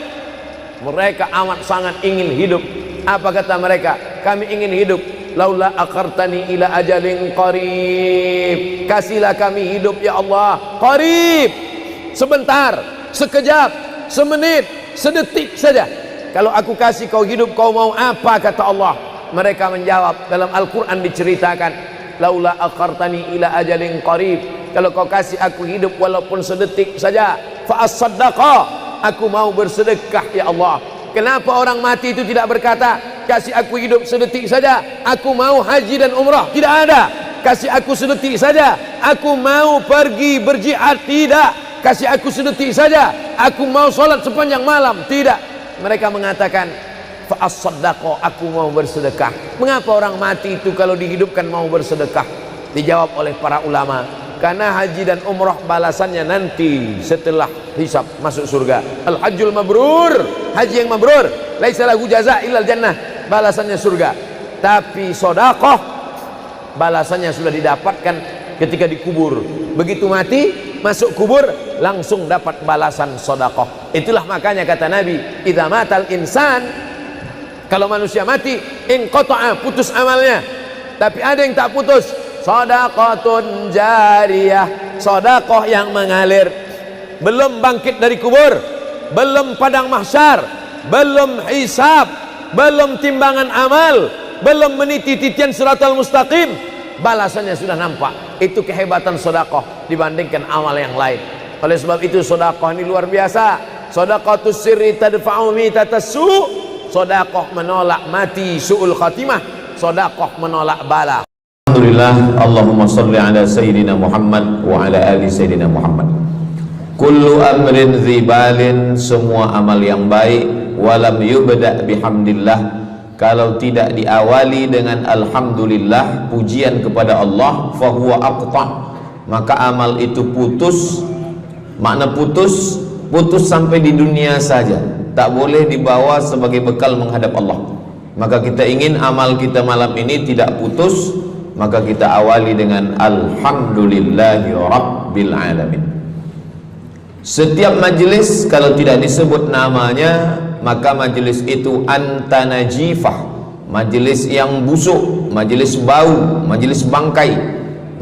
Mereka amat sangat ingin hidup. Apa kata mereka? Kami ingin hidup. Laula akhartani ila ajalin qarib, kasihlah kami hidup ya Allah qarib, sebentar, sekejap, semenit, sedetik saja. Kalau aku kasih kau hidup, kau mau apa? Kata Allah. Mereka menjawab, dalam Al-Quran diceritakan, laula akhartani ila ajalin qarib, kalau kau kasih aku hidup walaupun sedetik saja, fa as-saddaqa, aku mau bersedekah ya Allah. Kenapa orang mati itu tidak berkata, kasih aku hidup sedetik saja, aku mau haji dan umrah? Tidak ada. Kasih aku sedetik saja, aku mau pergi berjihad? Tidak. Kasih aku sedetik saja, aku mau sholat sepanjang malam? Tidak. Mereka mengatakan, fa'as-saddaqa, aku mau bersedekah. Mengapa orang mati itu kalau dihidupkan mau bersedekah? Dijawab oleh para ulama, karena haji dan umrah balasannya nanti setelah hisab masuk surga. Al-hajjul mabrur, haji yang mabrur, laisa lahu jaza illal jannah, balasannya surga. Tapi sedekah balasannya sudah didapatkan ketika dikubur. Begitu mati masuk kubur langsung dapat balasan sedekah. Itulah makanya kata Nabi, idza matal insan, kalau manusia mati, inqata'a, putus amalnya. Tapi ada yang tak putus, shadaqatun jariyah, sedekah yang mengalir. Belum bangkit dari kubur, belum padang mahsyar, belum hisab, belum timbangan amal, belum meniti titian siratal mustaqim, balasannya sudah nampak. Itu kehebatan sedekah dibandingkan amal yang lain. Oleh sebab itu sedekah ini luar biasa. Shadaqatus sirri tadfa'u mitatas su', sedekah menolak mati su'ul khatimah, sedekah menolak bala. Alhamdulillah, Allahumma salli ala Sayyidina Muhammad wa ala ali Sayyidina Muhammad. Kullu amrin zibalin, semua amal yang baik, walam yubda' bihamdillah, kalau tidak diawali dengan alhamdulillah, pujian kepada Allah, fahuwa aqta', maka amal itu putus. Makna putus, putus sampai di dunia saja, tak boleh dibawa sebagai bekal menghadap Allah. Maka kita ingin amal kita malam ini tidak putus, maka kita awali dengan alhamdulillahi rabbil alamin. Setiap majelis kalau tidak disebut namanya, maka majelis itu antanajifah, majelis yang busuk, majelis bau, majelis bangkai.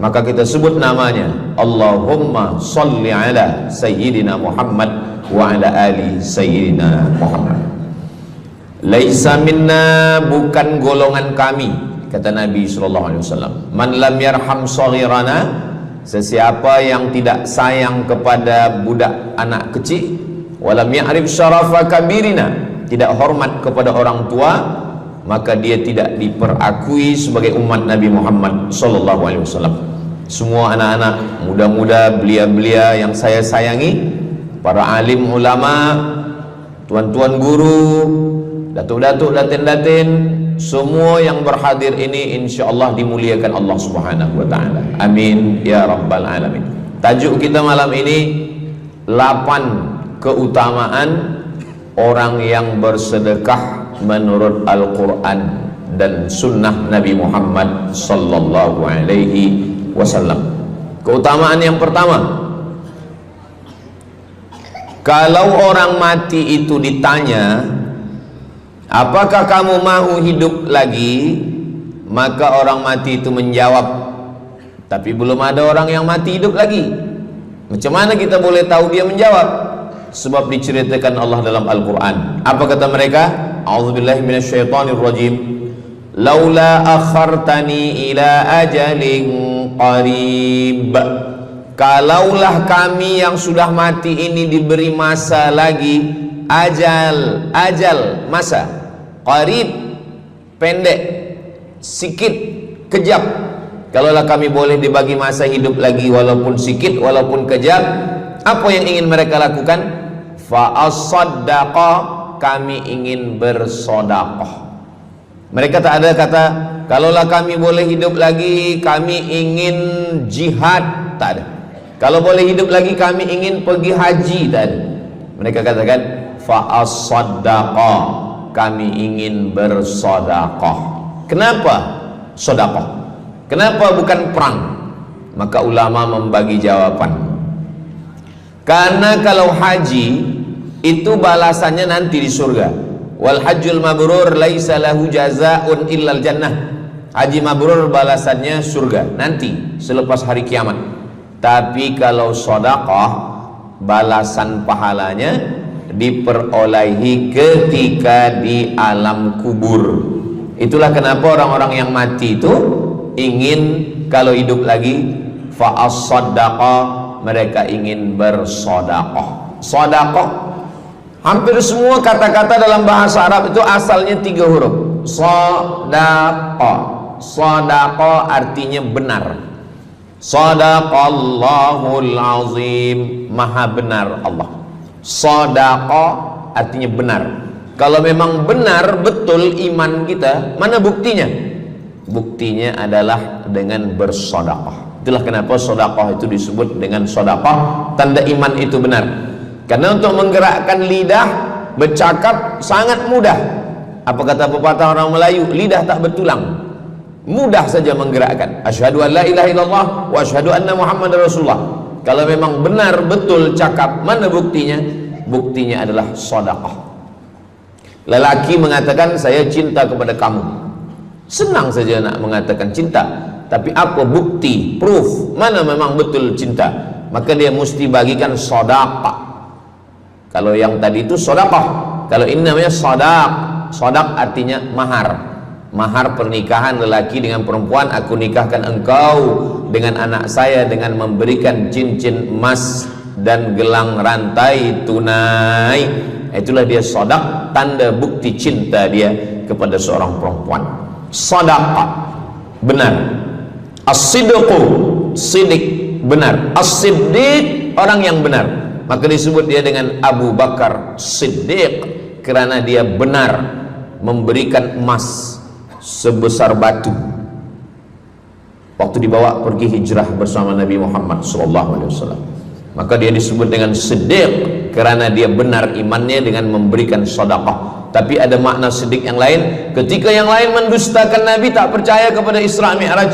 Maka kita sebut namanya, Allahumma salli ala Sayyidina Muhammad wa ala ali Sayyidina Muhammad. Laisa minna, bukan golongan kami, kata Nabi SAW. Man lam yarham saghirana, sesiapa yang tidak sayang kepada budak anak kecil, walam ya'rif syarafa kabirina, tidak hormat kepada orang tua, maka dia tidak diperakui sebagai umat Nabi Muhammad SAW. Semua anak-anak muda-muda, belia-belia yang saya sayangi, para alim ulama, tuan-tuan guru, datuk-datuk, datin-datin, semua yang berhadir ini insyaallah dimuliakan Allah Subhanahu wa taala. Amin ya rabbal alamin. Tajuk kita malam ini 8 keutamaan orang yang bersedekah menurut Al-Qur'an dan sunnah Nabi Muhammad sallallahu alaihi wasallam. Keutamaan yang pertama, kalau orang mati itu ditanya, apakah kamu mau hidup lagi? Maka orang mati itu menjawab, tapi belum ada orang yang mati hidup lagi. Macam mana kita boleh tahu dia menjawab? Sebab diceritakan Allah dalam Al-Quran. Apa kata mereka? A'udzubillahi minasyaitonirrajim. Laula akhartani ila ajalin qarib, kalaulah kami yang sudah mati ini diberi masa lagi, ajal masa, qarib pendek, sikit, kejap. Kalaulah kami boleh dibagi masa hidup lagi walaupun sikit, walaupun kejap, apa yang ingin mereka lakukan? Fa as-saddaqa, kami ingin bersodaqah. Mereka tak ada kata, kalaulah kami boleh hidup lagi, kami ingin jihad, tak ada. Kalau boleh hidup lagi, kami ingin pergi haji, tak ada. Mereka katakan, fa as-saddaqa, kami ingin bersodaqah. Kenapa sodaqah? Kenapa bukan perang? Maka ulama membagi jawaban. Karena kalau haji itu balasannya nanti di surga. Wal hajjul mabrur laisa lahu jazaa'un illal jannah. Haji mabrur balasannya surga nanti selepas hari kiamat. Tapi kalau sedekah, balasan pahalanya diperolehi ketika di alam kubur. Itulah kenapa orang-orang yang mati itu ingin kalau hidup lagi, fa as-sadaqah, mereka ingin bersedekah. Sedekah, hampir semua kata-kata dalam bahasa Arab itu asalnya 3 huruf. Sadaqah. Sadaqah artinya benar. Sadaqallahul azim, maha benar Allah. Sadaqah artinya benar. Kalau memang benar betul iman kita, mana buktinya? Buktinya adalah dengan bersedekah. Itulah kenapa sedekah itu disebut dengan sedekah, tanda iman itu benar. Karena untuk menggerakkan lidah bercakap sangat mudah. Apa kata pepatah orang Melayu? Lidah tak bertulang, mudah saja menggerakkan. Asyhadu an la ilaha illallah wa asyhadu anna Muhammadar Rasulullah. Kalau memang benar betul cakap, mana buktinya? Buktinya adalah sedekah. Lelaki mengatakan saya cinta kepada kamu, senang saja nak mengatakan cinta, tapi apa bukti, proof, mana memang betul cinta? Maka dia mesti bagikan sedekah. Kalau yang tadi itu sedekah, kalau ini namanya sadaq. Sadaq artinya mahar. Mahar pernikahan lelaki dengan perempuan, aku nikahkan engkau dengan anak saya dengan memberikan cincin emas dan gelang rantai tunai. Itulah dia sadaq, tanda bukti cinta dia kepada seorang perempuan. Sadaqah, benar. As-sidqu, sidik, benar. As-siddiq, orang yang benar. Maka disebut dia dengan Abu Bakar Siddiq, karena dia benar memberikan emas sebesar batu waktu dibawa pergi hijrah bersama Nabi Muhammad SAW. Maka dia disebut dengan Siddiq karena dia benar imannya dengan memberikan sedekah. Tapi ada makna siddiq yang lain. Ketika yang lain mendustakan Nabi, tak percaya kepada Isra Mi'raj,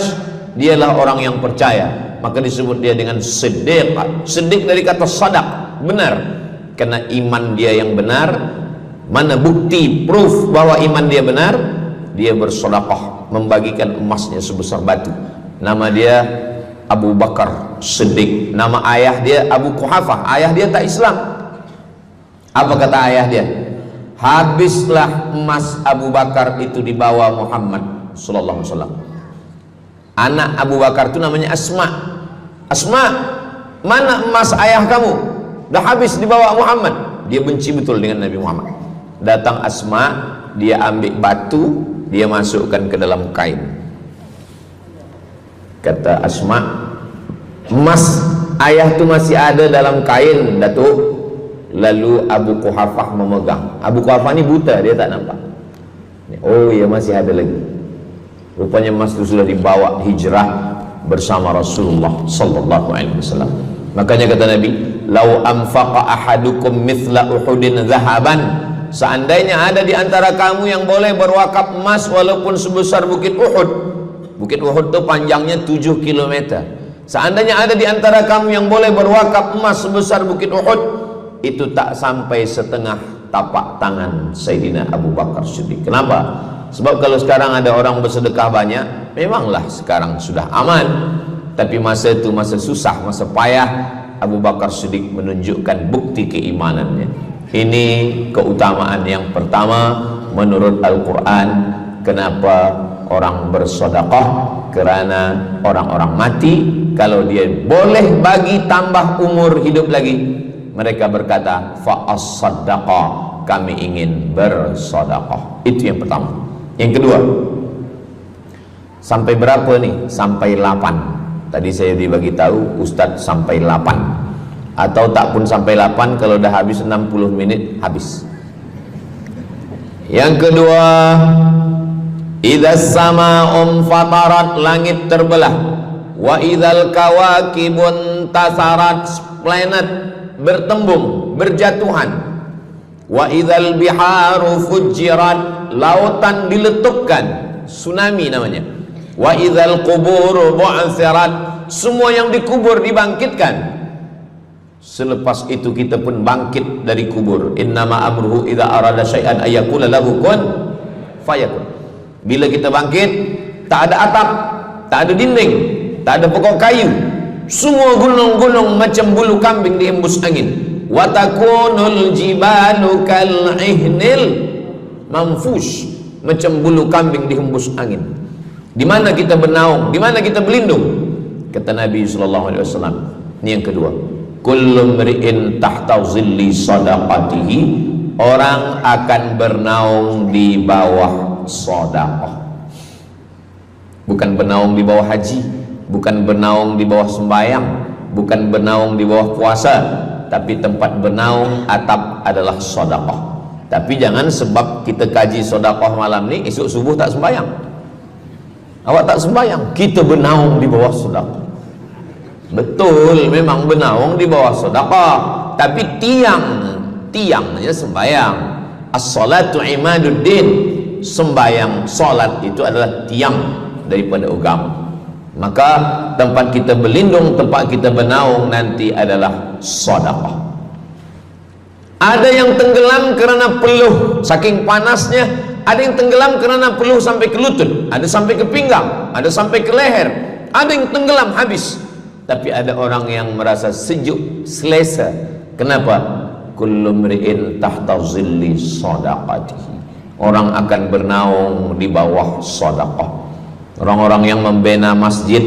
dialah orang yang percaya, maka disebut dia dengan Siddiq. Siddiq dari kata sadaq, benar, karena iman dia yang benar. Mana bukti, proof bahwa iman dia benar? Dia bersedekah, membagikan emasnya sebesar batu. Nama dia Abu Bakar Siddiq. Nama ayah dia Abu Quhafah. Ayah dia tak Islam. Apa kata ayah dia? Habislah emas Abu Bakar itu dibawa Muhammad sallallahu alaihi wasallam. Anak Abu Bakar itu namanya Asma. Asma, mana emas ayah kamu? Dah habis dibawa Muhammad. Dia benci betul dengan Nabi Muhammad. Datang Asma, dia ambil batu, dia masukkan ke dalam kain. Kata Asma, emas ayah tu masih ada dalam kain, Datuk. Lalu Abu Quhafah memegang. Abu Quhafah ni buta, dia tak nampak. Oh ya, masih ada lagi. Rupanya emas itu sudah dibawa hijrah bersama Rasulullah sallallahu alaihi wasallam. Makanya kata Nabi, "Lau anfaqa ahadukum mithla Uhudin zahaban." Seandainya ada di antara kamu yang boleh berwakaf emas walaupun sebesar Bukit Uhud. Bukit Uhud itu panjangnya 7 km. Seandainya ada di antara kamu yang boleh berwakaf emas sebesar Bukit Uhud, itu tak sampai setengah tapak tangan Sayyidina Abu Bakar Siddiq. Kenapa? Sebab kalau sekarang ada orang bersedekah banyak, memanglah sekarang sudah aman. Tapi masa itu masa susah, masa payah, Abu Bakar Siddiq menunjukkan bukti keimanannya. Ini keutamaan yang pertama menurut Al-Quran. Kenapa orang bersedekah? Karena orang-orang mati, kalau dia boleh bagi tambah umur hidup lagi, mereka berkata, fa'as-saddaqa, kami ingin bersedekah. Itu yang pertama. Yang kedua, sampai berapa nih? Sampai 8. Tadi saya dibagi tahu Ustadz sampai 8. Atau tak pun sampai 8, kalau dah habis 60 menit habis. Yang kedua, idzas sama'un fatarat, langit terbelah. Wa idzal kawakibun tasarat, planet bertembung, berjatuhan. Wa idzal biharu fujirat, lautan diletupkan, tsunami namanya. Wa idzal qubur bu'athirat, semua yang dikubur dibangkitkan. Selepas itu kita pun bangkit dari kubur. Innama amruhu idza arada syai'an ayyaqula lahu kun fayakun. Bila kita bangkit, tak ada atap, tak ada dinding, tak ada pokok kayu, semua gunung-gunung macam bulu kambing dihembus angin. Wa takunul jibalu kal ihnil manfush, macam bulu kambing dihembus angin. Di mana kita bernaung? Di mana kita berlindung? Kata Nabi sallallahu alaihi wasallam. Ini yang kedua. Kullu mri'in tahta zilli sadaqatihi, orang akan bernaung di bawah sedekah. Bukan bernaung di bawah haji, bukan bernaung di bawah sembahyang, bukan bernaung di bawah puasa, tapi tempat bernaung atap adalah sedekah. Tapi jangan sebab kita kaji sedekah malam ni, esok subuh tak sembahyang. Awak tak sembahyang, kita bernaung di bawah sedekah. Betul, memang bernaung di bawah sedekah, tapi tiangnya sembahyang. As-salatu imaduddin, sembahyang, salat itu adalah tiang daripada agama. Maka tempat kita berlindung, tempat kita bernaung nanti adalah sedekah. Ada yang tenggelam kerana peluh saking panasnya, ada yang tenggelam kerana peluh sampai ke lutut, ada sampai ke pinggang, ada sampai ke leher, ada yang tenggelam habis. Tapi ada orang yang merasa sejuk, selesa. Kenapa? Kullu mri'in tahta zilli sadaqatihi, orang akan bernaung di bawah sedekah. Orang-orang yang membina masjid,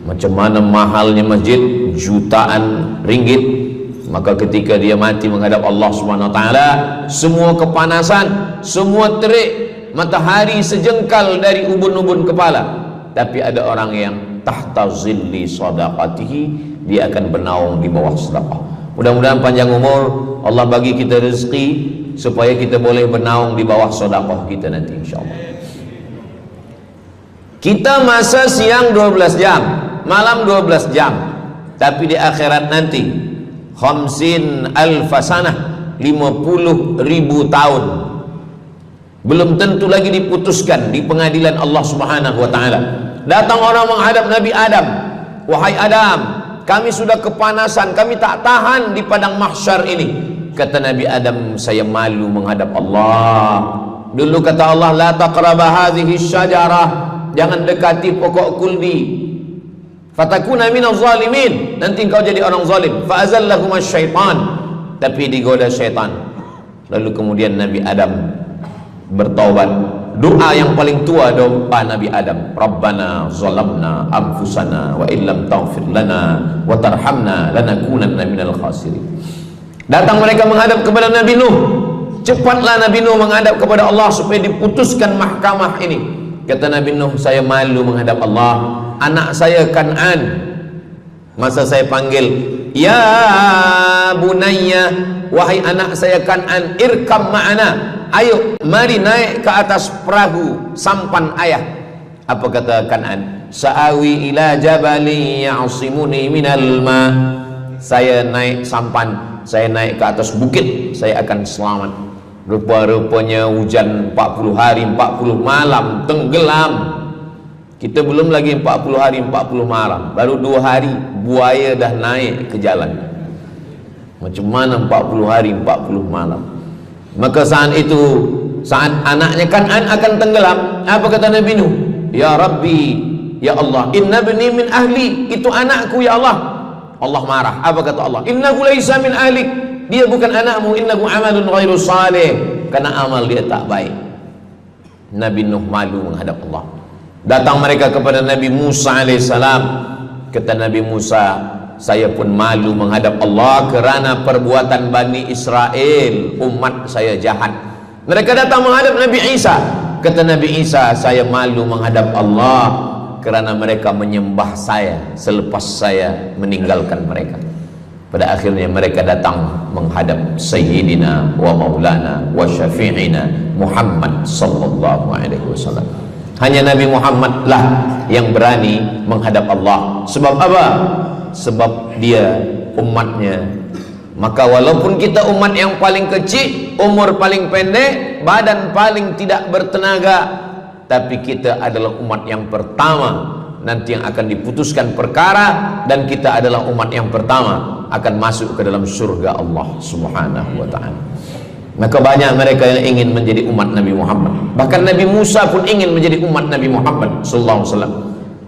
macam mana mahalnya masjid, jutaan ringgit, maka ketika dia mati menghadap Allah Subhanahu wa taala, semua kepanasan, semua terik matahari sejengkal dari ubun-ubun kepala, tapi ada orang yang tahta zilli sadaqatihi, dia akan bernaung di bawah sedekah. Mudah-mudahan panjang umur, Allah bagi kita rezeki supaya kita boleh bernaung di bawah sedekah kita nanti insyaallah. Kita masa siang 12 jam, malam 12 jam, tapi di akhirat nanti 50 alfasanah, 50.000 tahun, belum tentu lagi diputuskan di pengadilan Allah Subhanahu wa taala. Datang orang menghadap Nabi Adam, wahai Adam, kami sudah kepanasan, kami tak tahan di padang mahsyar ini. Kata Nabi Adam, saya malu menghadap Allah. Dulu kata Allah, la taqraba hadhihi syajarah, jangan dekati pokok kuldi, fatakuna minaz zalimin, nanti engkau jadi orang zalim. Fa azallahuma syaitan, tapi digoda syaitan. Lalu kemudian Nabi Adam bertaubat. Doa yang paling tua doa Nabi Adam, Rabbana zalamna anfusana wa illam taghfir lana wa tarhamna lanakunanna minal khasirin. Datang mereka menghadap kepada Nabi Nuh. Cepatlah Nabi Nuh menghadap kepada Allah supaya diputuskan mahkamah ini. Kata Nabi Nuh, saya malu menghadap Allah. Anak saya Kan'an, masa saya panggil, ya bunayya, wahai anak saya Kan'an, irkam ma'ana, ayo mari naik ke atas perahu sampan ayah. Apa kata Kan'an? Sa'awi ila jabali ya'simuni minal ma, saya naik sampan, saya naik ke atas bukit, saya akan selamat. Rupa-rupanya hujan 40 hari 40 malam, tenggelam. Kita belum lagi 40 hari 40 malam, baru 2 hari buaya dah naik ke jalan. Macam mana 40 hari 40 malam? Maka saat itu, saat anaknya Kan'an akan tenggelam, apa kata Nabi Nuh? Ya Rabbi, ya Allah, inna bni min ahli, itu anakku ya Allah. Allah marah. Apa kata Allah? Innahu laisa min ahlik, dia bukan anakmu. Innahu amalun ghairu salih, karena amal dia tak baik. Nabi Nuh malu menghadap Allah. Datang mereka kepada Nabi Musa alaihissalam. Kata Nabi Musa, saya pun malu menghadap Allah kerana perbuatan Bani Israel, umat saya jahat. Mereka datang menghadap Nabi Isa. Kata Nabi Isa, saya malu menghadap Allah kerana mereka menyembah saya selepas saya meninggalkan mereka. Pada akhirnya mereka datang menghadap Sayyidina wa Maulana wa Syafi'ina Muhammad sallallahu alaihi wasallam. Hanya Nabi Muhammad lah yang berani menghadap Allah. Sebab apa? Sebab dia umatnya. Maka walaupun kita umat yang paling kecil, umur paling pendek, badan paling tidak bertenaga, tapi kita adalah umat yang pertama nanti yang akan diputuskan perkara, dan kita adalah umat yang pertama akan masuk ke dalam surga Allah Subhanahu wa ta'ala. Maka banyak mereka yang ingin menjadi umat Nabi Muhammad. Bahkan Nabi Musa pun ingin menjadi umat Nabi Muhammad sallallahu alaihi wasallam.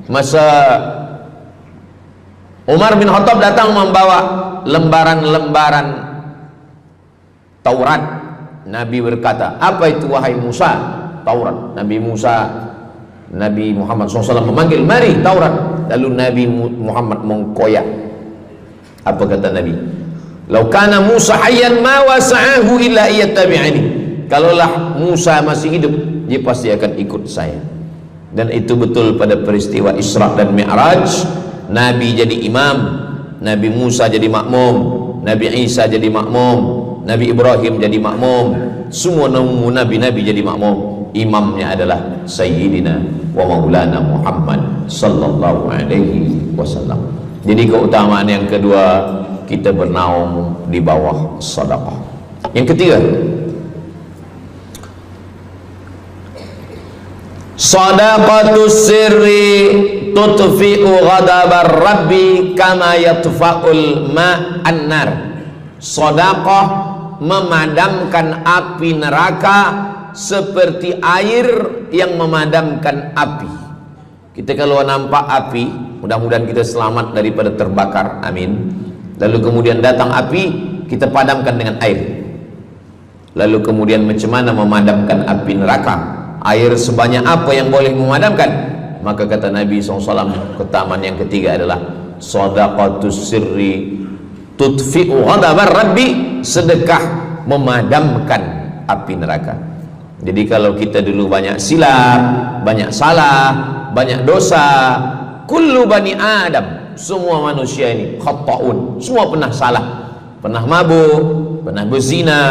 Masa Umar bin Khattab datang membawa lembaran-lembaran Taurat, Nabi berkata, apa itu wahai Musa? Taurat. Nabi Muhammad SAW memanggil, mari Taurat. Lalu Nabi Muhammad mengkoyak. Apa kata Nabi? Lau kana Musa hayyan ma wasa'ahu illa iyattabi'ani. Kalaulah Musa masih hidup, dia pasti akan ikut saya. Dan itu betul pada peristiwa Isra dan Mi'raj. Nabi jadi imam, Nabi Musa jadi makmum, Nabi Isa jadi makmum, Nabi Ibrahim jadi makmum, semua nabi-nabi jadi makmum. Imamnya adalah Sayyidina wa Maulana Muhammad sallallahu alaihi wasallam. Jadi keutamaan yang kedua, kita bernaung di bawah sedekah. Yang ketiga, sadaqatus sirri tutfi'u ghadabar rabbi kama yatfa'ul ma'an nar. Sedekah memadamkan api neraka seperti air yang memadamkan api. Kita kalau nampak api, mudah-mudahan kita selamat daripada terbakar, amin. Lalu kemudian datang api, kita padamkan dengan air. Lalu kemudian macam mana memadamkan api neraka? Air sebanyak apa yang boleh memadamkan? Maka kata Nabi SAW, keutamaan yang ketiga adalah sadaqatus sirri tutfi'u ghadabar rabbi, sedekah memadamkan api neraka. Jadi kalau kita dulu banyak silap, banyak salah, banyak dosa. Kullu bani Adam, semua manusia ini khata'un, semua pernah salah, pernah mabuk, pernah berzina,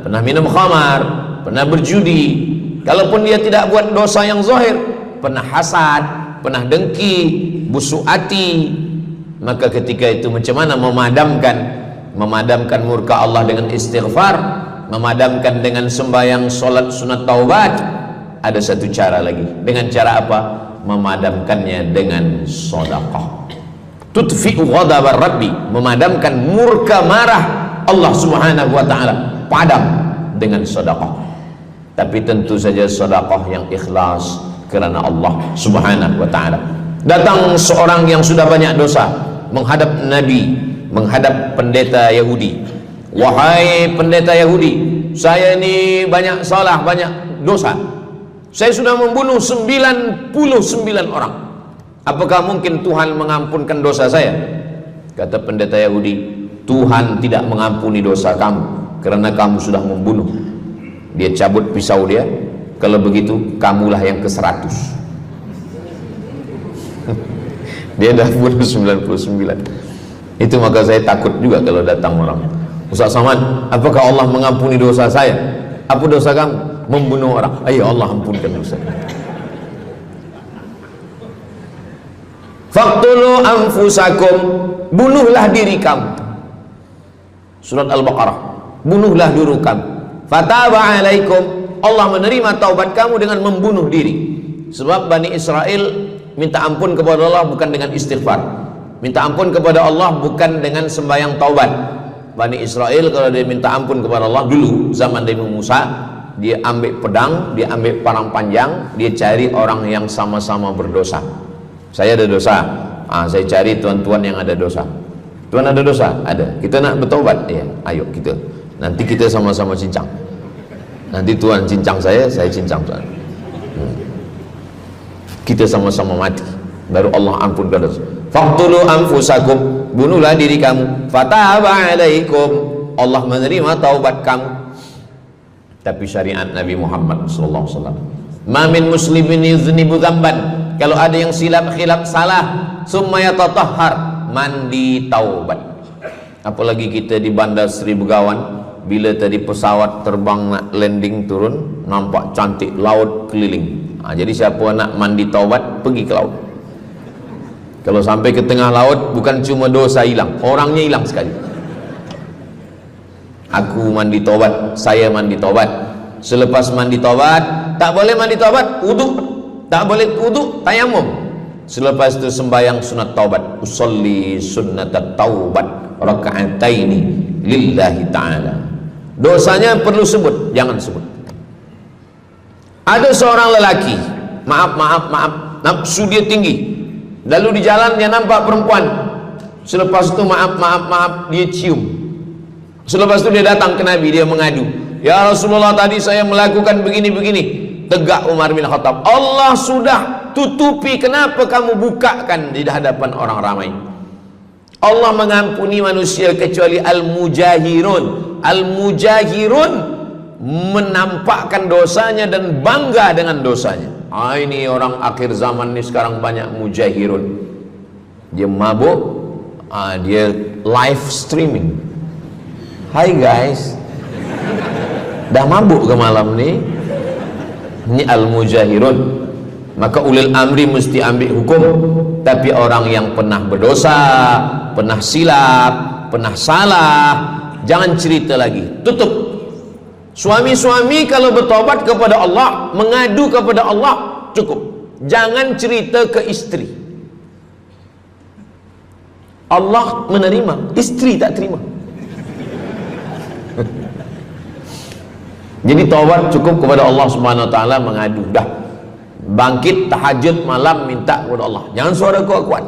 pernah minum khamar, pernah berjudi. Kalaupun dia tidak buat dosa yang zahir, pernah hasad, pernah dengki, busuk hati. Maka ketika itu macam mana memadamkan murka Allah dengan istighfar, memadamkan dengan sembahyang, solat, sunat, taubat? Ada satu cara lagi. Dengan cara apa? Memadamkannya dengan sedekah. Tudfi'u ghadabar rabbi, memadamkan murka marah Allah subhanahu wa ta'ala, padam dengan sedekah. Tapi tentu saja sedekah yang ikhlas kerana Allah subhanahu wa ta'ala. Datang seorang yang sudah banyak dosa menghadap Nabi, menghadap pendeta Yahudi. Wahai pendeta Yahudi, saya ini banyak salah, banyak dosa. Saya sudah membunuh 99 orang. Apakah mungkin Tuhan mengampunkan dosa saya? Kata pendeta Yahudi, Tuhan tidak mengampuni dosa kamu kerana kamu sudah membunuh. Dia cabut pisau dia. Kalau begitu kamulah yang ke-100. Dia dah bunuh 99. Itu maka saya takut juga kalau datang orang, Ustaz Samad, apakah Allah mengampuni dosa saya? Apa dosa kamu? Membunuh orang. Ayo Allah ampunkan dosa. Faqtulu anfusakum, bunuhlah diri kamu. Surat Al-Baqarah. Bunuhlah diri kamu. Fataba alaikum, Allah menerima taubat kamu dengan membunuh diri. Sebab Bani Israel minta ampun kepada Allah bukan dengan istighfar, minta ampun kepada Allah bukan dengan sembahyang taubat. Bani Israel kalau dia minta ampun kepada Allah dulu zaman Nabi Musa, dia ambil pedang, dia ambil parang panjang, dia cari orang yang sama-sama berdosa. Saya ada dosa, saya cari tuan-tuan yang ada dosa. Tuan ada dosa? Ada. Kita nak bertaubat? Ya, ayo kita. Nanti kita sama-sama cincang. Nanti tuan cincang saya cincang tuan. Kita sama-sama mati, baru Allah ampunkan dosa. Faqtulu anfusakum, bunuhlah diri kamu. Fataba alaikum, Allah menerima taubat kamu. Tapi syariat Nabi Muhammad sallallahu alaihi wasallam, ma min muslimin yuznibu dzamban, kalau ada yang silap khilaf salah, summa yatatahhar, mandi taubat. Apalagi kita di Bandar Seri Begawan, bila tadi pesawat terbang nak landing turun, nampak cantik laut keliling. Jadi siapa nak mandi taubat, pergi ke laut. Kalau sampai ke tengah laut, bukan cuma dosa hilang, orangnya hilang sekali. Aku mandi taubat, saya mandi taubat. Selepas mandi taubat, tak boleh mandi taubat, wudu. Tak boleh wudu, tayamum. Selepas itu sembahyang sunat taubat, usolli sunnatat taubat raka'ataini lillahi ta'ala. Dosanya perlu sebut, jangan sebut. Ada seorang lelaki, maaf, nafsu dia tinggi. Lalu di jalan dia nampak perempuan. Selepas itu maaf, dia cium. Selepas itu dia datang ke Nabi, dia mengadu, ya Rasulullah, tadi saya melakukan begini. Tegak Umar bin Khattab, Allah sudah tutupi, kenapa kamu bukakan di hadapan orang ramai? Allah mengampuni manusia kecuali al-mujahirun. Al-mujahirun menampakkan dosanya dan bangga dengan dosanya. Ini orang akhir zaman ini sekarang banyak mujahirun. Dia mabuk, dia live streaming. Hai guys, dah mabuk ke malam ni? Ini al-mujahirun. Maka ulil amri mesti ambil hukum. Tapi orang yang pernah berdosa, pernah silap, pernah salah, jangan cerita lagi, tutup. Suami-suami kalau bertobat kepada Allah, mengadu kepada Allah, cukup. Jangan cerita ke istri. Allah menerima, istri tak terima. Jadi taubat cukup kepada Allah Subhanahu wa taala, mengadu dah. Bangkit tahajud malam minta kepada Allah. Jangan suara kuat-kuat.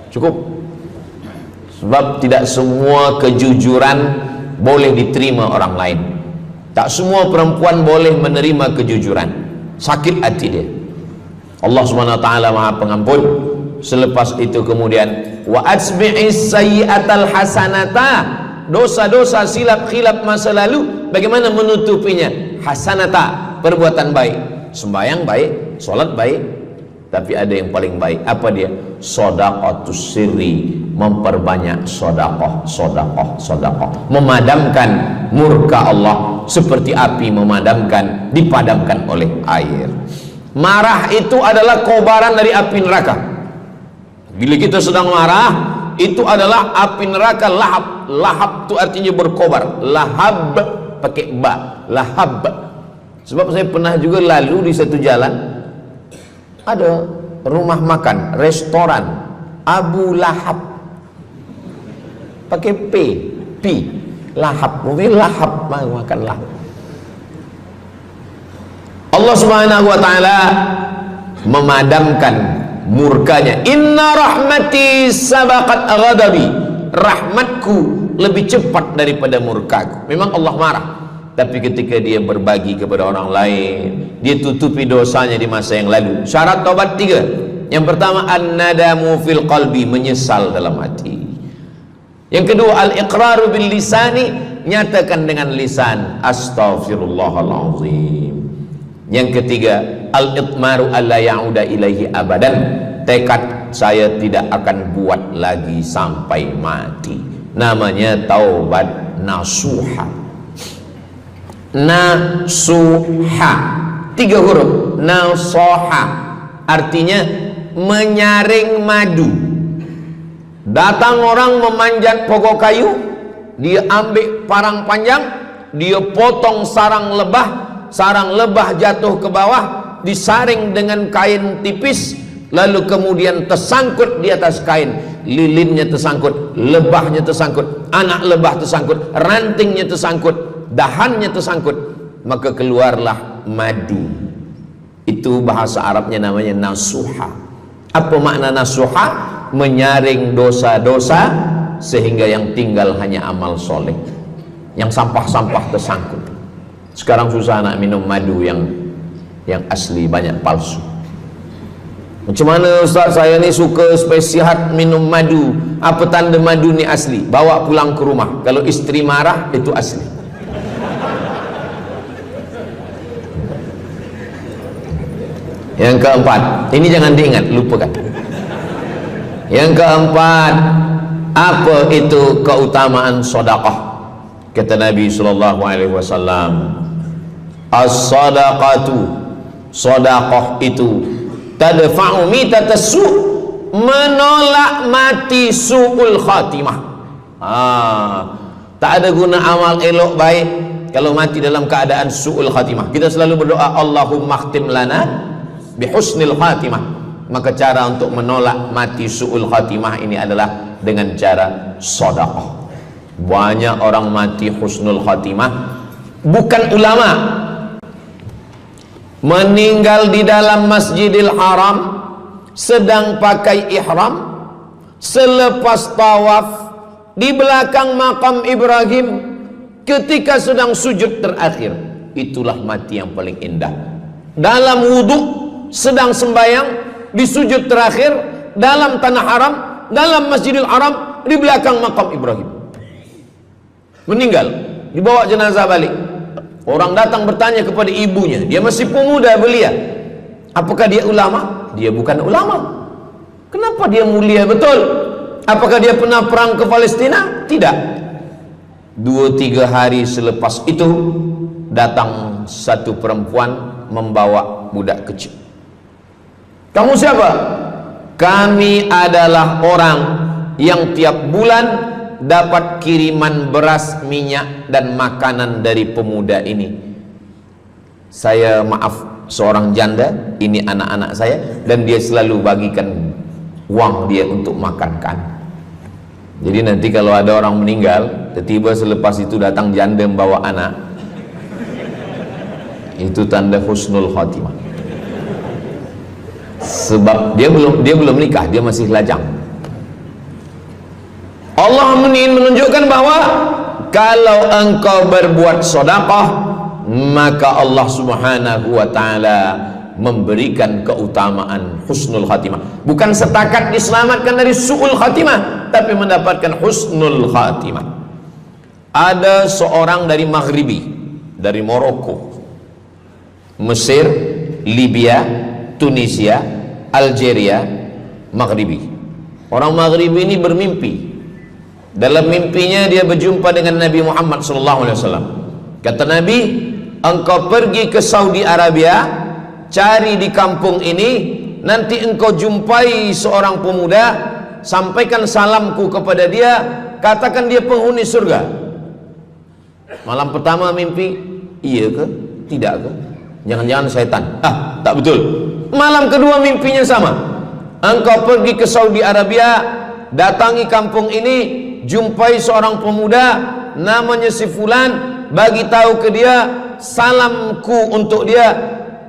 Cukup. Sebab tidak semua kejujuran boleh diterima orang lain. Tak semua perempuan boleh menerima kejujuran. Sakit hati dia. Allah Subhanahu wa taala Maha Pengampun. Selepas itu kemudian wa asbi'is sayyi'atal hasanata, dosa-dosa silap khilaf masa lalu bagaimana menutupinya? Hasanata, perbuatan baik. sembahyang baik, sholat baik, tapi ada yang paling baik. Apa dia? Shadaqatus sirri, memperbanyak sedekah, sedekah, sedekah, memadamkan murka Allah seperti api dipadamkan oleh air. Marah itu adalah kobaran dari api neraka. Bila kita sedang marah, itu adalah api neraka lahab. Lahab itu artinya berkobar. Lahab pakai ba, lahab. Sebab saya pernah juga lalu di satu jalan, ada rumah makan, restoran Abu Lahab, pakai P, lahab, mungkin lahab, makan lahab. Allah Subhanahu wa taala memadamkan murkanya. Inna rahmati sabaqat ghadabi, rahmatku lebih cepat daripada murkaku. Memang Allah marah, tapi ketika dia berbagi kepada orang lain, dia tutupi dosanya di masa yang lalu. Syarat taubat 3. Yang pertama, an-nadamu fil qalbi, menyesal dalam hati. Yang kedua, al-iqraru bil lisani, nyatakan dengan lisan, astaghfirullahalazim. Yang ketiga, al-itmaru alla ya'uda ilaihi abadan, tekad saya tidak akan buat lagi sampai mati. Namanya taubat nasuha. Nasuha, 3 huruf. Nasoha artinya menyaring madu. Datang orang memanjat pokok kayu, dia ambil parang panjang, dia potong sarang lebah jatuh ke bawah, disaring dengan kain tipis, lalu kemudian tersangkut di atas kain. Lilinnya tersangkut, lebahnya tersangkut, anak lebah tersangkut, rantingnya tersangkut, dahannya tersangkut, maka keluarlah madu. Itu bahasa Arabnya namanya nasuha. Apa makna nasuha? Menyaring dosa-dosa sehingga yang tinggal hanya amal soleh, yang sampah-sampah tersangkut. Sekarang susah nak minum madu yang asli, banyak palsu. Macam mana Ustaz, saya ni suka spesial minum madu, apa tanda madu ni asli? Bawa pulang ke rumah, kalau istri marah itu asli. Yang keempat, ini jangan diingat, lupakan. Yang keempat, apa itu keutamaan sedekah? Kata Nabi sallallahu alaihi wasallam, as-sadaqatu, sedekah itu tadfa'u mitatassu, menolak mati su'ul khatimah. Tak ada guna amal elok baik kalau mati dalam keadaan su'ul khatimah. Kita selalu berdoa, Allahumma khtim lana bihusnil khatimah. Maka cara untuk menolak mati su'ul khatimah ini adalah dengan cara sedekah. Banyak orang mati husnul khatimah, bukan ulama, meninggal di dalam Masjidil Haram sedang pakai ihram, selepas tawaf di belakang makam Ibrahim ketika sedang sujud terakhir. Itulah mati yang paling indah. Dalam wudhu sedang sembahyang, di sujud terakhir dalam tanah haram, dalam Masjidil Haram, di belakang makam Ibrahim. Meninggal, dibawa jenazah balik. Orang datang bertanya kepada ibunya, dia masih pemuda belia, apakah dia ulama? Dia bukan ulama. Kenapa dia mulia betul? Apakah dia pernah perang ke Palestina? Tidak. 2-3 hari selepas itu datang satu perempuan membawa budak kecil. Kamu siapa? Kami adalah orang yang tiap bulan dapat kiriman beras, minyak dan makanan dari pemuda ini. Saya maaf, seorang janda, ini anak-anak saya, dan dia selalu bagikan uang dia untuk makan kan. Jadi nanti kalau ada orang meninggal, tiba-tiba selepas itu datang janda membawa anak, itu tanda husnul khatimah. Sebab dia belum nikah, dia masih lajang. Allah menunjukkan bahwa kalau engkau berbuat sedekah, maka Allah Subhanahu wa taala memberikan keutamaan husnul khatimah. Bukan setakat diselamatkan dari su'ul khatimah, tapi mendapatkan husnul khatimah. Ada seorang dari Maghribi, dari Maroko, Mesir, Libya, Tunisia, Algeria, Maghribi. Orang Maghribi ini bermimpi. Dalam mimpinya dia berjumpa dengan Nabi Muhammad SAW. Kata Nabi, engkau pergi ke Saudi Arabia, cari di kampung ini, nanti engkau jumpai seorang pemuda, sampaikan salamku kepada dia, katakan dia penghuni surga. Malam pertama mimpi, iya ke? Tidak ke? Jangan-jangan syaitan. Tak betul. Malam kedua mimpinya sama. Engkau pergi ke Saudi Arabia, datangi kampung ini, jumpai seorang pemuda namanya si fulan, bagi tahu ke dia, salamku untuk dia,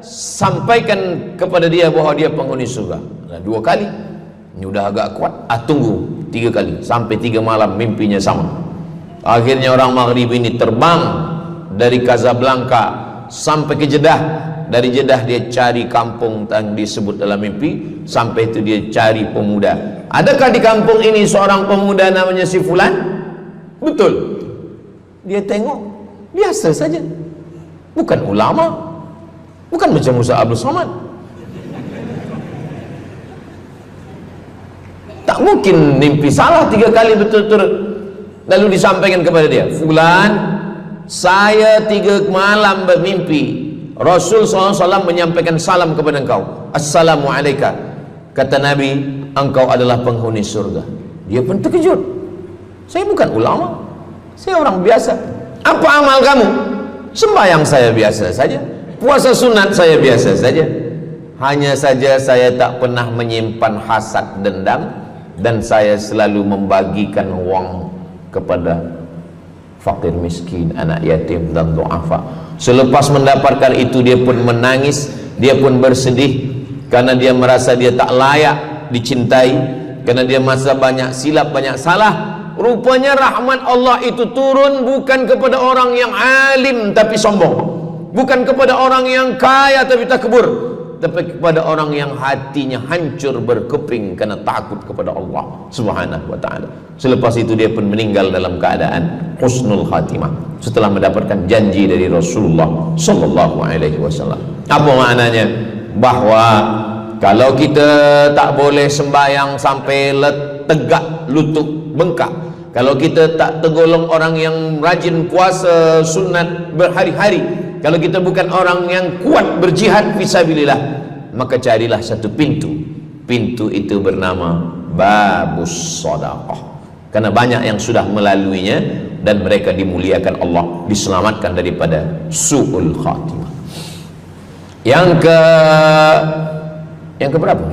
sampaikan kepada dia bahwa dia penghuni surga. Nah, 2 kali. Ini udah agak kuat. Tunggu 3 kali, sampai 3 malam mimpinya sama. Akhirnya orang Maghrib ini terbang dari Casablanca sampai ke Jeddah. Dari Jeddah dia cari kampung yang disebut dalam mimpi. Sampai itu dia cari pemuda. Adakah di kampung ini seorang pemuda namanya si fulan? Betul. Dia tengok, biasa saja. Bukan ulama, bukan macam Musa Abdul Somad. Tak mungkin mimpi salah 3 kali betul-betul. Lalu disampaikan kepada dia, fulan, saya 3 malam bermimpi Rasul SAW menyampaikan salam kepada engkau. Assalamualaikum. Kata Nabi, engkau adalah penghuni surga. Dia pun terkejut. Saya bukan ulama, saya orang biasa. Apa amal kamu? Sembahyang saya biasa saja, puasa sunat saya biasa saja. Hanya saja saya tak pernah menyimpan hasad dendam, dan saya selalu membagikan uang kepada fakir miskin, anak yatim dan du'afa. Selepas mendapatkan itu dia pun menangis, dia pun bersedih karena dia merasa dia tak layak dicintai, karena dia merasa banyak silap, banyak salah. Rupanya rahmat Allah itu turun bukan kepada orang yang alim tapi sombong, bukan kepada orang yang kaya tapi takbur, tapi kepada orang yang hatinya hancur berkeping karena takut kepada Allah Subhanahu wa ta'ala. Selepas itu dia pun meninggal dalam keadaan husnul khatimah setelah mendapatkan janji dari Rasulullah sallallahu alaihi wasallam. Apa maknanya? Bahwa kalau kita tak boleh sembahyang sampai tegak lutut bengkak, kalau kita tak tergolong orang yang rajin puasa sunat berhari-hari, kalau kita bukan orang yang kuat berjihad fisabilillah, maka carilah satu pintu. Pintu itu bernama babus sedekah. Karena banyak yang sudah melaluinya dan mereka dimuliakan Allah, diselamatkan daripada su'ul khatimah. Yang ke berapa?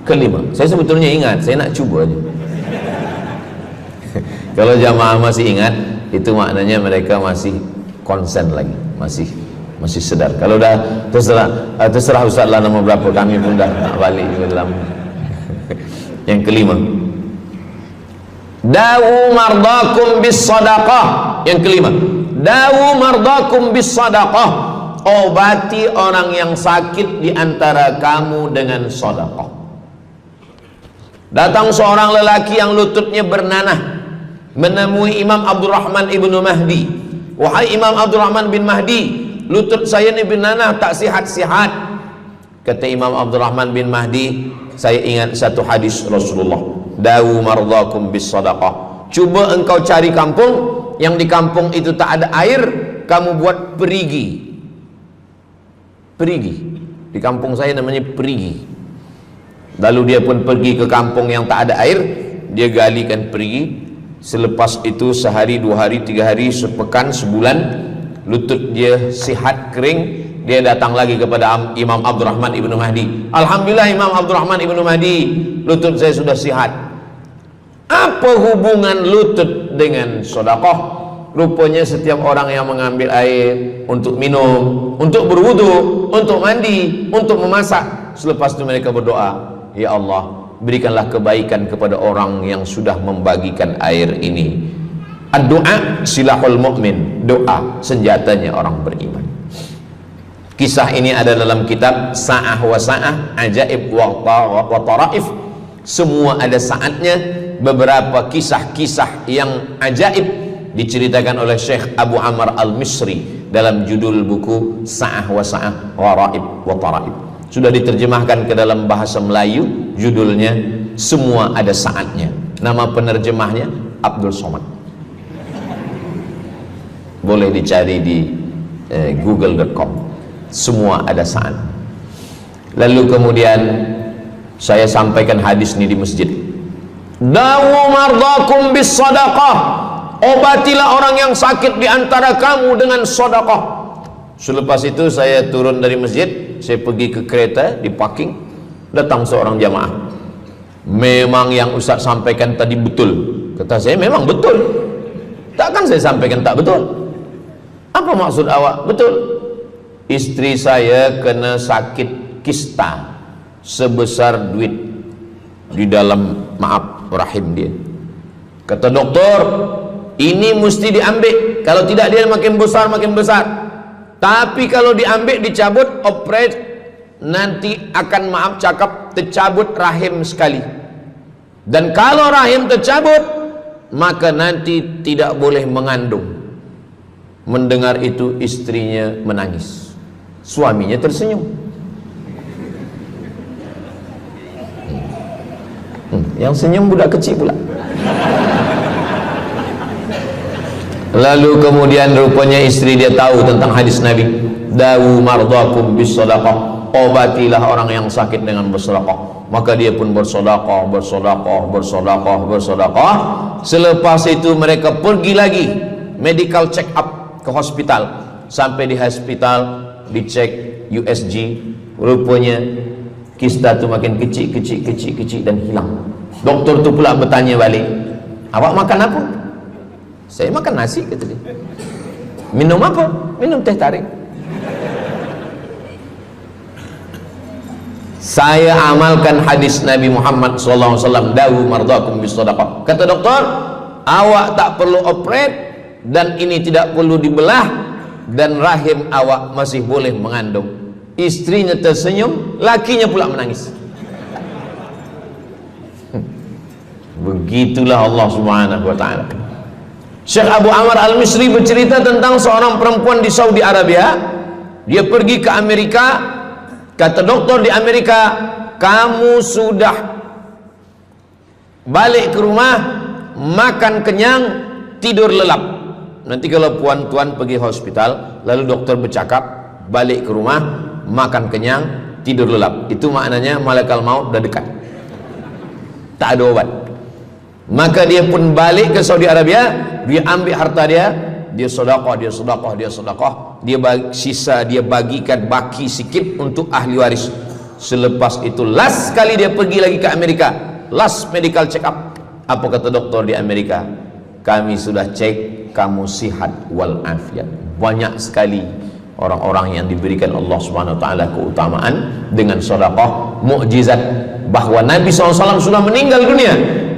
Kelima. Saya sebetulnya ingat, saya nak cuba aja. Kalau jamaah masih ingat, itu maknanya mereka masih konsen lagi, masih sedar. Kalau dah terserah Ustaz lah nama berapa, kami pun dah nak balik ke dalam. Yang kelima, dawu mardakum bis sadaqah. Yang kelima, dawu mardakum bis sadaqah. Obati orang yang sakit di antara kamu dengan sedekah. Datang seorang lelaki yang lututnya bernanah menemui Imam Abdurrahman ibnu Mahdi. Wahai Imam Abdurrahman bin Mahdi, lutut saya ni bernanah tak sihat-sihat. Kata Imam Abdurrahman bin Mahdi, saya ingat satu hadis Rasulullah, dawu mardakum bis sadaqah. Cuba engkau cari kampung yang di kampung itu tak ada air, kamu buat perigi. Perigi, di kampung saya namanya perigi. Lalu dia pun pergi ke kampung yang tak ada air, dia galikan perigi. Selepas itu sehari, 2 hari, 3 hari, sepekan, sebulan, lutut dia sihat kering. Dia datang lagi kepada Imam Abdurrahman ibnu Mahdi. Alhamdulillah Imam Abdurrahman ibnu Mahdi, lutut saya sudah sihat. Apa hubungan lutut dengan sedekah? Rupanya setiap orang yang mengambil air untuk minum, untuk berwudu, untuk mandi, untuk memasak, selepas itu mereka berdoa, ya Allah, berikanlah kebaikan kepada orang yang sudah membagikan air ini. Ad-du'a silahul mu'min, doa senjatanya orang beriman. Kisah ini ada dalam kitab Sa'ah wa Sa'ah, Ajaib wa Taraif. Semua ada saatnya. Beberapa kisah-kisah yang ajaib diceritakan oleh Syekh Abu Amr Al-Misri dalam judul buku Sa'ah wa Sa'ah Gharaib wa Taraib. Sudah diterjemahkan ke dalam bahasa Melayu, judulnya Semua Ada Saatnya. Nama penerjemahnya Abdul Somad. Boleh dicari di google.com. Semua ada saat. Lalu kemudian saya sampaikan hadis ini di masjid. Dawu mardakum bis sadaqah. Obatilah orang yang sakit di antara kamu dengan sedekah. Selepas itu saya turun dari masjid, saya pergi ke kereta, di parking, datang seorang jamaah. Memang yang Ustaz sampaikan tadi betul. Kata saya, memang betul. Takkan saya sampaikan tak betul? Apa maksud awak? Betul. Istri saya kena sakit kista sebesar duit di dalam, maaf, rahim dia. Kata doktor, ini mesti diambil, kalau tidak dia makin besar makin besar. Tapi kalau diambil, dicabut, operate, nanti akan, maaf cakap, tercabut rahim sekali. Dan kalau rahim tercabut, maka nanti tidak boleh mengandung. Mendengar itu istrinya menangis, suaminya tersenyum. Yang senyum budak kecil pula. Lalu kemudian rupanya istri dia tahu tentang hadis Nabi, dawu mardakum bis sadaqah. Obatilah orang yang sakit dengan bersedekah. Maka dia pun bersedekah, bersedekah, bersedekah, bersedekah. Selepas itu mereka pergi lagi medical check up ke hospital. Sampai di hospital dicek USG, rupanya kista itu makin kecil, kecil, kecil, kecil dan hilang. Doktor tu pula bertanya balik, awak makan apa? Saya makan nasi, kata dia. Minum apa? Minum teh tarik. Saya amalkan hadis Nabi Muhammad SAW, dawu mardakum bis sadaqah. Kata doktor, awak tak perlu operate dan ini tidak perlu dibelah, dan rahim awak masih boleh mengandung. Istrinya tersenyum, lakinya pula menangis. Begitulah Allah Subhanahu wa taala. Syekh Abu Amr Al-Misri bercerita tentang seorang perempuan di Saudi Arabia. Dia pergi ke Amerika. Kata doktor di Amerika, kamu sudah balik ke rumah, makan kenyang, tidur lelap. Nanti kalau puan-tuan pergi hospital, lalu dokter bercakap, balik ke rumah, makan kenyang, tidur lelap, itu maknanya malaikat maut dah dekat, tak ada obat. Maka dia pun balik ke Saudi Arabia, dia ambil harta dia, dia sedekah, dia sedekah, dia sedekah, dia sisa dia bagikan baki sikit untuk ahli waris. Selepas itu last kali dia pergi lagi ke Amerika, last medical check up. Apa kata doktor di Amerika? Kami sudah cek, kamu sihat wal afiat. Banyak sekali orang-orang yang diberikan Allah Subhanahu wa taala keutamaan dengan sedekah, mukjizat bahwa Nabi SAW sudah meninggal dunia,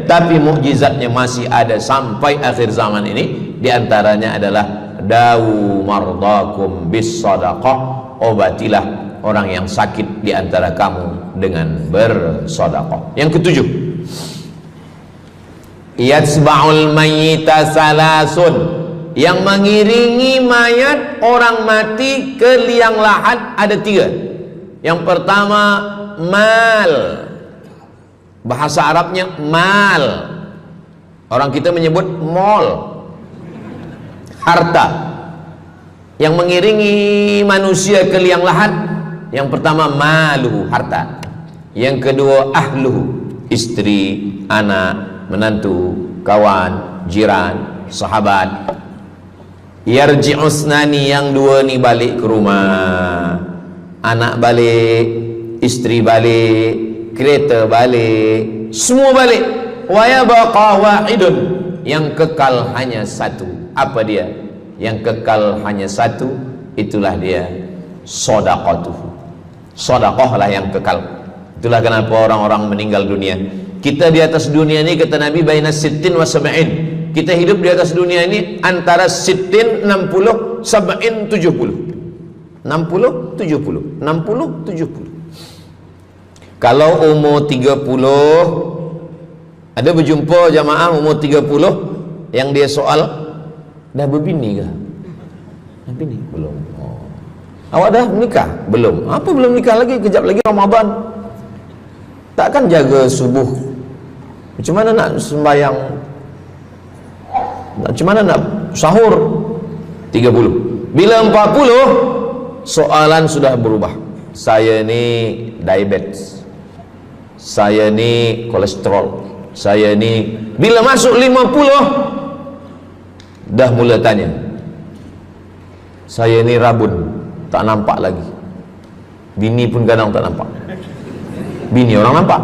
tapi mukjizatnya masih ada sampai akhir zaman ini. Di antaranya adalah dawu mardakum bis sadaqah, obatilah orang yang sakit di antara kamu dengan bersedekah. Yang ketujuh, yatsba'ul mayyita salasun, yang mengiringi mayat orang mati ke liang lahat ada tiga. Yang pertama mal, bahasa Arabnya mal, orang kita menyebut mall, harta. Yang mengiringi manusia ke liang lahat, yang pertama maluhu, harta. Yang kedua ahluhu, istri, anak, menantu, kawan, jiran, sahabat. Yarji'usnani, yang dua ni balik ke rumah, anak balik, istri balik, kereta balik, semua balik. Wa yabqa wahidun, yang kekal hanya satu. Apa dia? Yang kekal hanya satu, itulah dia sedekatuhu. Sedekahlah yang kekal. Itulah kenapa orang-orang meninggal dunia. Kita di atas dunia ini, kata Nabi, baina sittin wa sab'in. Kita hidup di atas dunia ini antara sittin, 60, sab'in, 70. 60, 70, 60, 70. Kalau umur 30, ada berjumpa jamaah umur 30 yang dia soal, dah berbini ke? Nabi ni belum. Oh. Awak dah menikah? Belum. Apa belum nikah lagi? Kejap lagi Ramadan. Takkan jaga subuh? Macam mana nak sembahyang? Macam mana nak sahur? 30. Bila 40, soalan sudah berubah. Saya ni diabetes, saya ni kolesterol, saya ni. Bila masuk 50, dah mula tanya, saya ni rabun, tak nampak lagi. Bini pun kadang tak nampak. Bini orang nampak.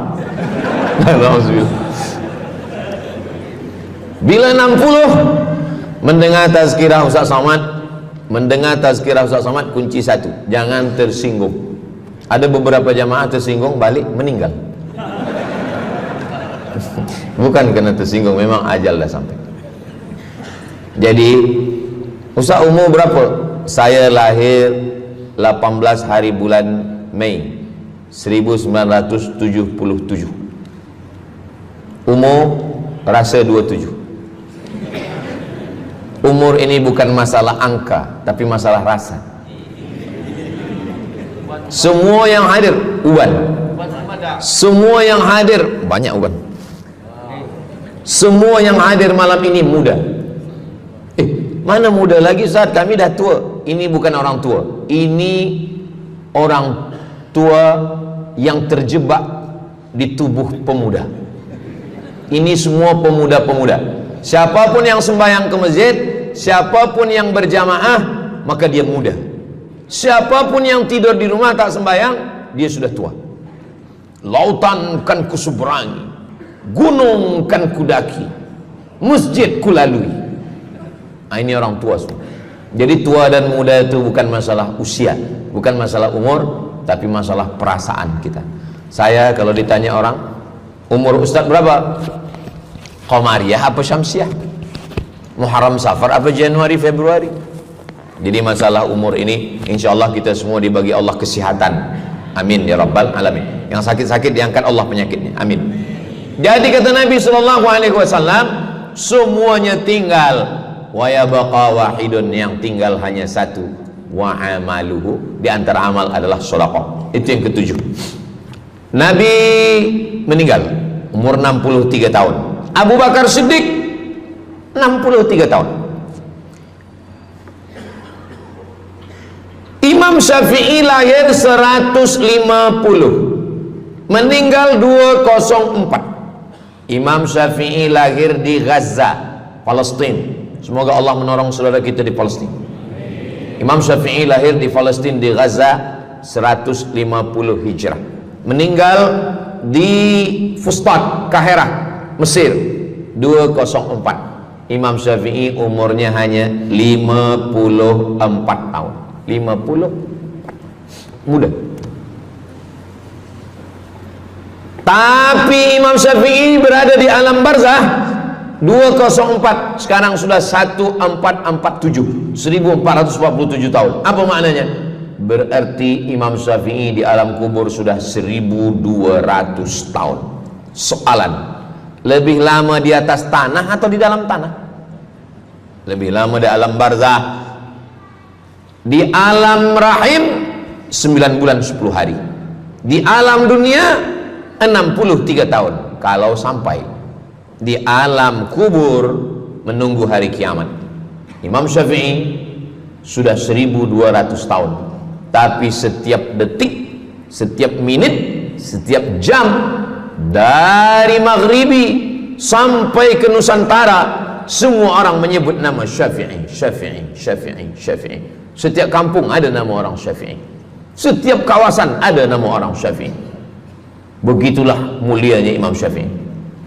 Bila 60, mendengar tazkirah Ustaz Somad, kunci satu, jangan tersinggung. Ada beberapa jamaah tersinggung, balik meninggal. Bukan kerana tersinggung, memang ajal dah sampai. Jadi Ustaz umur berapa? Saya lahir 18 hari bulan Mei 1977. Umur rasa 27. Umur ini bukan masalah angka, tapi masalah rasa. Semua yang hadir uban, semua yang hadir banyak uban, semua yang hadir malam ini muda. Mana muda lagi Ustaz? Kami dah tua. Ini bukan orang tua, ini orang tua yang terjebak di tubuh pemuda. Ini semua pemuda-pemuda. Siapapun yang sembahyang ke masjid, siapapun yang berjamaah, maka dia muda. Siapapun yang tidur di rumah tak sembahyang, dia sudah tua. Lautan kan kuseberangi, gunung kan kudaki, masjid kulalui. Ini orang tua semua. Jadi tua dan muda itu bukan masalah usia, bukan masalah umur, tapi masalah perasaan kita. Saya kalau ditanya orang, umur Ustaz berapa? Qamariyah apa Syamsiah? Muharram Safar apa Januari Februari? Jadi masalah umur ini insyaallah kita semua dibagi Allah kesihatan. Amin ya rabbal alamin. Yang sakit-sakit diangkat Allah penyakitnya. Amin. Jadi kata Nabi sallallahu alaihi wasallam, semuanya tinggal, wa yabqa wahidun, yang tinggal hanya satu, wa amaluhu, di antara amal adalah sedekah. Itu yang ketujuh. Nabi meninggal umur 63 tahun. Abu Bakar Siddiq 63 tahun. Imam Syafi'i lahir 150, meninggal 204. Imam Syafi'i lahir di Gaza, Palestina. Semoga Allah menolong saudara kita di Palestina. Imam Syafi'i lahir di Palestina, di Gaza 150 Hijrah. Meninggal di Fustat, Kahirah, Mesir 204. Imam Syafi'i umurnya hanya 54 tahun. 50, muda. Tapi Imam Syafi'i berada di alam barzah 204, sekarang sudah 1447, 1447 tahun. Apa maknanya? Berarti Imam Syafi'i di alam kubur sudah 1200 tahun. Soalan, lebih lama di atas tanah atau di dalam tanah? Lebih lama di alam barzah. Di alam rahim 9 bulan 10 hari. Di alam dunia 63 tahun kalau sampai. Di alam kubur menunggu hari kiamat. Imam Syafi'i sudah 1200 tahun. Tapi setiap detik, setiap menit, setiap jam, dari maghribi sampai ke Nusantara, semua orang menyebut nama Syafi'i, Syafi'i, Syafi'i, Syafi'i. Setiap kampung ada nama orang Syafi'i, setiap kawasan ada nama orang Syafi'i. Begitulah mulianya Imam Syafi'i.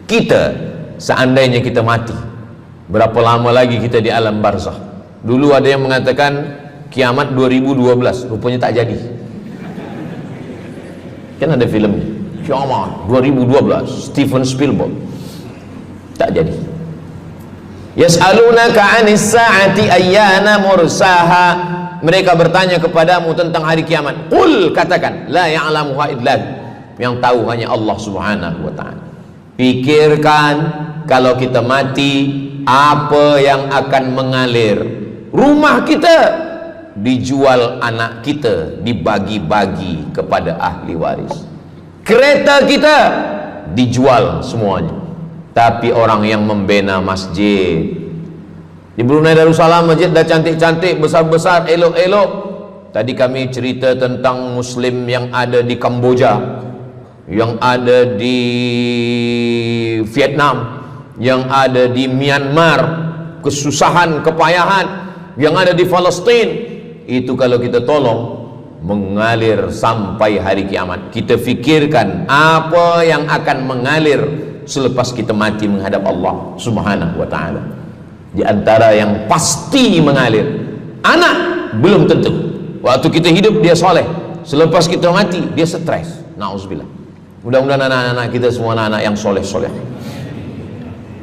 Kita, seandainya kita mati, berapa lama lagi kita di alam barzah? Dulu ada yang mengatakan kiamat 2012, rupanya tak jadi. Kan ada filmnya, kiamat 2012, Steven Spielberg. Tak jadi. Yas'alunaka 'anis sa'ati ayyana mursaha. Mereka bertanya kepadamu tentang hari kiamat. Qul, katakan, la ya'lamuha illa, yang tahu hanya Allah Subhanahu wa ta'ala. Pikirkan, kalau kita mati, apa yang akan mengalir? Rumah kita dijual anak kita, dibagi-bagi kepada ahli waris. Kereta kita dijual semuanya. Tapi orang yang membina masjid di Brunei Darussalam, masjid dah cantik-cantik, besar-besar, elok-elok. Tadi kami cerita tentang Muslim yang ada di Kamboja, yang ada di Vietnam, yang ada di Myanmar, kesusahan, kepayahan, yang ada di Palestin. Itu kalau kita tolong, mengalir sampai hari kiamat. Kita fikirkan apa yang akan mengalir selepas kita mati menghadap Allah Subhanahu wa ta'ala. Di antara yang pasti mengalir, anak belum tentu. Waktu kita hidup dia soleh, selepas kita mati dia stres. Na'udzubillah. Mudah-mudahan anak-anak kita semua anak-anak yang soleh-soleh.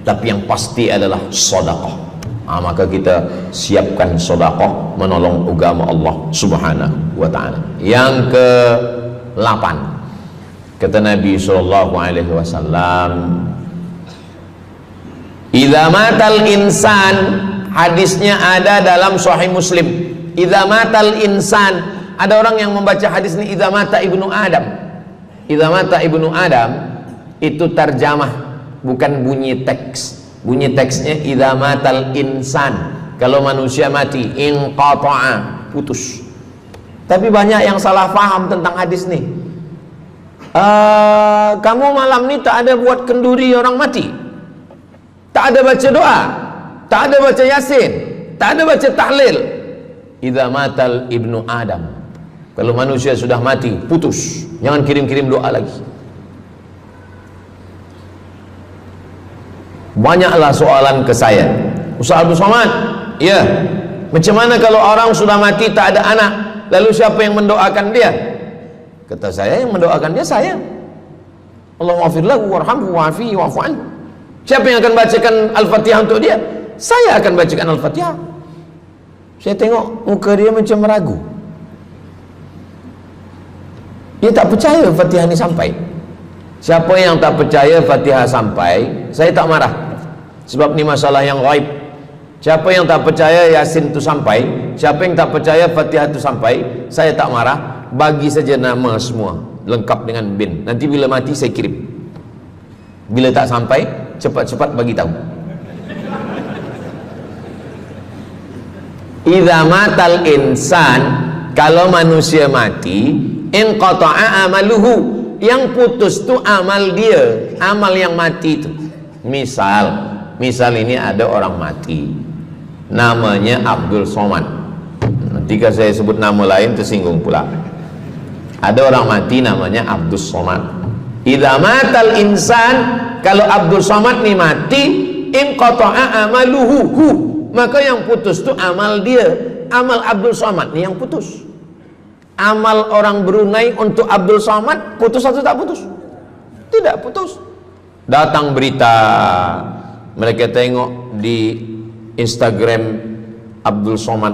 Tapi yang pasti adalah sedekah. Maka kita siapkan sedekah menolong agama Allah Subhanahu wa ta'ala. Yang ke-8, kata Nabi sallallahu alaihi wasallam, idza matal insan, hadisnya ada dalam Sahih Muslim. Idza matal insan, ada orang yang membaca hadis ini idza mata ibnu Adam. Idza mata ibnu Adam itu terjemah, bukan bunyi teks. Bunyi teksnya idza matal insan, kalau manusia mati, inqata'a, putus. Tapi banyak yang salah faham tentang hadis nih. Kamu malam ni tak ada buat kenduri orang mati, tak ada baca doa, tak ada baca yasin, tak ada baca tahlil. Idza matal ibnu Adam, kalau manusia sudah mati, putus. Jangan kirim-kirim doa lagi. Banyaklah soalan ke saya, Ustaz Abdul Somad, ya, macam mana kalau orang sudah mati tak ada anak, lalu siapa yang mendoakan dia? Kata saya, yang mendoakan dia saya. Allahumma ighfir lahu warhamhu wa'afihi wa'fu anhu. Siapa yang akan bacakan Al-Fatihah untuk dia? Saya akan bacakan Al-Fatihah. Saya tengok muka dia macam meragu, dia tak percaya Fatihah ini sampai. Siapa yang tak percaya Fatihah sampai, saya tak marah, sebab ni masalah yang gaib. Siapa yang tak percaya Yasin itu sampai, siapa yang tak percaya Fatihah itu sampai, saya tak marah. Bagi saja nama semua lengkap dengan bin. Nanti bila mati saya kirim. Bila tak sampai, cepat-cepat bagi tahu. Idza matal insan, kalau manusia mati, inqata'a amaluhu, yang putus tu amal dia, amal yang mati itu. Misal ini ada orang mati, namanya Abdul Somad. Nanti kalau saya sebut nama lain tersinggung pula. Ada orang mati namanya Abdul Somad. Idza matal insan, kalau Abdul Somad ni mati, inqata'a amaluhu, maka yang putus tu amal dia. Amal Abdul Somad ni yang putus. Amal orang Brunei untuk Abdul Somad putus atau tak putus? Tidak putus. Datang berita, mereka tengok di Instagram Abdul Somad,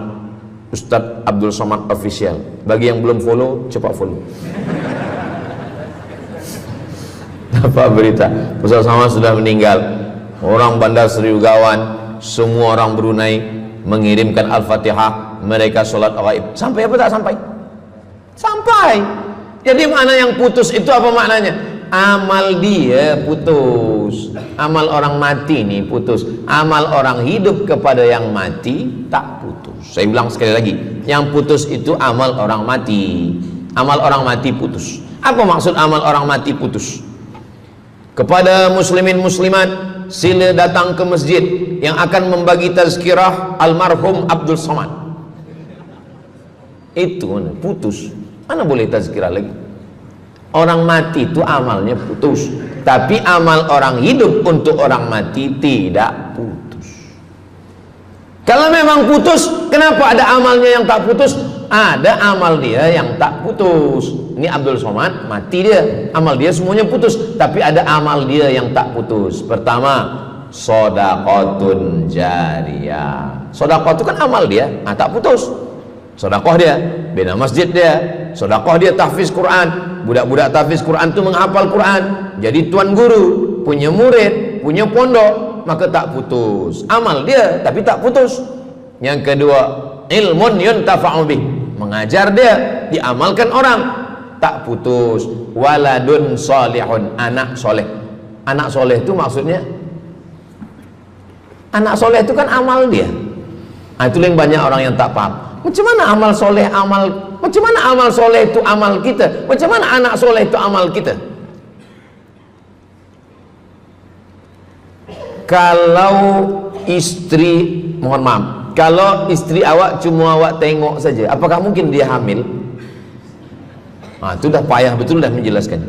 Ustadz Abdul Somad Official. Bagi yang belum follow, cepat follow. Dapat berita Ustadz Somad sudah meninggal. Orang Bandar Seri Begawan, semua orang Brunei mengirimkan Al-Fatihah, mereka sholat gaib. Sampai apa tak sampai? Sampai. Jadi mana yang putus itu apa maknanya? Amal dia putus, amal orang mati nih putus, amal orang hidup kepada yang mati tak putus. Saya bilang sekali lagi, yang putus itu amal orang mati. Amal orang mati putus. Apa maksud amal orang mati putus? Kepada muslimin muslimat, sila datang ke masjid yang akan membagi tazkirah almarhum Abdul Somad. Itu mana putus, mana boleh tazkirah lagi. Orang mati itu amalnya putus, tapi amal orang hidup untuk orang mati tidak putus. Kalau memang putus, kenapa ada amalnya yang tak putus? Ada amal dia yang tak putus. Ini Abdul Somad mati dia, amal dia semuanya putus, tapi ada amal dia yang tak putus. Pertama, shadaqatun jariyah. Sedekah itu kan amal dia, tak putus. Sedekah dia bina masjid dia, sedekah dia tahfiz Quran. Budak-budak tahfiz Quran itu menghafal Quran, jadi tuan guru, punya murid, punya pondok, maka tak putus. Amal dia tapi tak putus. Yang kedua, ilmun yuntafa'u bih, mengajar dia, diamalkan orang, tak putus. Waladun solihun, anak soleh. Anak soleh itu maksudnya, anak soleh itu kan amal dia. Nah, itu yang banyak orang yang tak paham. Macam mana amal soleh, macam mana amal soleh itu amal kita? Macam mana anak soleh itu amal kita? Kalau istri, mohon maaf, kalau istri awak cuma awak tengok saja, apakah mungkin dia hamil? Nah, itu dah payah betul dah menjelaskan.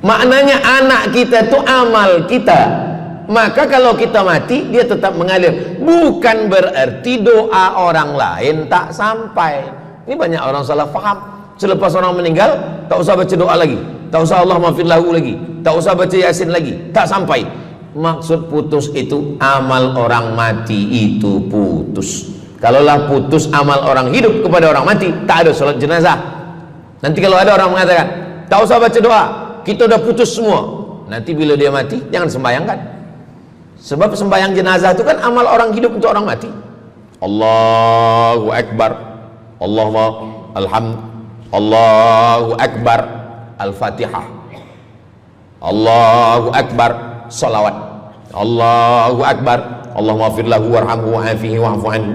Maknanya anak kita itu amal kita. Maka kalau kita mati, dia tetap mengalir. Bukan berarti doa orang lain tak sampai. Ini banyak orang salah faham. Selepas orang meninggal, tak usah baca doa lagi, tak usah Allah maafir lahu lagi, tak usah baca Yasin lagi, tak sampai. Maksud putus itu amal orang mati itu putus. Kalaulah putus amal orang hidup kepada orang mati, tak ada salat jenazah. Nanti kalau ada orang mengatakan tak usah baca doa, kita udah putus semua, nanti bila dia mati jangan sembayangkan. Sebab sembayang jenazah itu kan amal orang hidup untuk orang mati. Allahu Akbar, Allahumma alhamd, Allahu Akbar, Al-Fatihah, Allahu Akbar, salawat, Allahu Akbar, Allahumma maghfir lahu warhamhu wa'afihi wa'fu anhu,